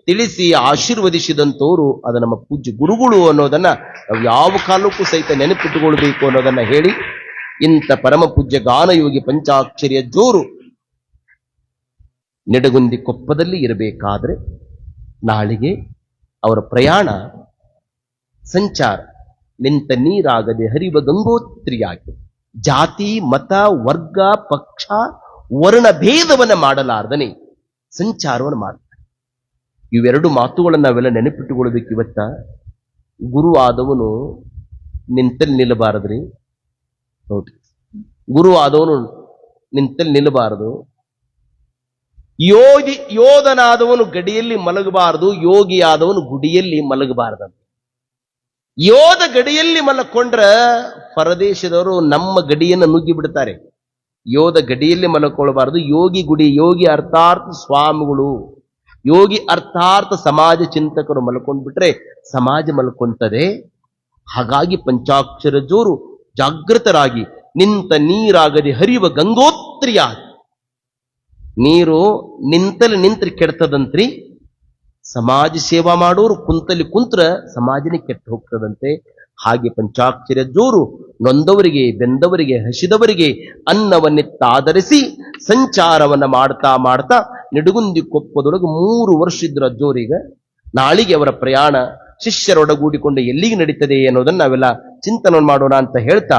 ತಿಳಿಸಿ ಆಶೀರ್ವದಿಸಿದಂತವರು ಅದು ನಮ್ಮ ಪೂಜ್ಯ ಗುರುಗಳು ಅನ್ನೋದನ್ನ ನಾವು ಯಾವ ಕಾಲಕ್ಕೂ ಸಹಿತ ನೆನಪಿಟ್ಟುಕೊಳ್ಬೇಕು ಅನ್ನೋದನ್ನ ಹೇಳಿ, ಇಂಥ ಪರಮ ಪೂಜ್ಯ ಗಾನಯೋಗಿ ಪಂಚಾಕ್ಷರಿಯ ಜೋರು ನಿಡಗುಂದಿ ಕೊಪ್ಪದಲ್ಲಿ ಇರಬೇಕಾದ್ರೆ ನಾಳೆಗೆ ಅವರ ಪ್ರಯಾಣ ಸಂಚಾರ ನಿಂತ ನೀರಾಗದೆ ಹರಿವ ಗಂಗೋತ್ರಿಯಾಗಿ ಜಾತಿ ಮತ ವರ್ಗ ಪಕ್ಷ ವರ್ಣ ಭೇದವನ್ನ ಮಾಡಲಾರ್ದನೆ ಸಂಚಾರವನ್ನು ಮಾಡ್ತಾರೆ. ಇವೆರಡು ಮಾತುಗಳನ್ನು ನಾವೆಲ್ಲ ನೆನಪಿಟ್ಟುಕೊಳ್ಬೇಕು. ಇವತ್ತ ಗುರು ಆದವನು ನಿಂತಲ್ಲಿ ನಿಲ್ಲಬಾರದ್ರಿ. ನೋಡ್ರಿ, ಗುರು ಆದವನು ನಿಂತಲ್ಲಿ ನಿಲ್ಲಬಾರದು. ಯೋಧನಾದವನು ಗಡಿಯಲ್ಲಿ ಮಲಗಬಾರದು, ಯೋಗಿ ಆದವನು ಗುಡಿಯಲ್ಲಿ ಮಲಗಬಾರದಂತೆ. ಯೋಧ ಗಡಿಯಲ್ಲಿ ಮಲಕೊಂಡ್ರ ಪರದೇಶದವರು ನಮ್ಮ ಗಡಿಯನ್ನು ನುಗ್ಗಿ ಬಿಡ್ತಾರೆ. ಯೋಧ ಗಡಿಯಲ್ಲಿ ಮಲಕೊಳ್ಬಾರದು. ಯೋಗಿ ಗುಡಿ, ಯೋಗಿ ಅರ್ಥಾರ್ಥ ಸ್ವಾಮಿಗಳು, ಯೋಗಿ ಅರ್ಥಾರ್ಥ ಸಮಾಜ ಚಿಂತಕರು ಮಲ್ಕೊಂಡ್ಬಿಟ್ರೆ ಸಮಾಜ ಮಲ್ಕೊಂತದೆ. ಹಾಗಾಗಿ ಪಂಚಾಕ್ಷರ ಜೋರು ಜಾಗೃತರಾಗಿ ನಿಂತ ನೀರಾಗದೆ ಹರಿಯುವ ಗಂಗೋತ್ರಿಯಾಗಿ. ನೀರು ನಿಂತರೆ ಕೆಡ್ತದಂತ್ರಿ. ಸಮಾಜ ಸೇವಾ ಮಾಡೋರು ಕುಂತಲ್ಲಿ ಕುಂತ್ರ ಸಮಾಜನೇ ಕೆಟ್ಟು ಹೋಗ್ತದಂತೆ. ಹಾಗೆ ಪಂಚಾಕ್ಷರ ಜೋರು ನೊಂದವರಿಗೆ, ಬೆಂದವರಿಗೆ, ಹಸಿದವರಿಗೆ ಅನ್ನವನ್ನಿತ್ತಾದರಿಸಿ ಸಂಚಾರವನ್ನ ಮಾಡ್ತಾ ಮಾಡ್ತಾ ನಿಡುಗುಂದಿ ಕೊಪ್ಪದೊಳಗೆ 3 ವರ್ಷ ಇದ್ರ ಜೋರಿಗೆ. ನಾಳಿಗೆ ಅವರ ಪ್ರಯಾಣ ಶಿಷ್ಯರೊಡಗೂಡಿಕೊಂಡು ಎಲ್ಲಿಗೆ ನಡೀತದೆ ಅನ್ನೋದನ್ನ ನಾವೆಲ್ಲ ಚಿಂತನೆ ಮಾಡೋಣ ಅಂತ ಹೇಳ್ತಾ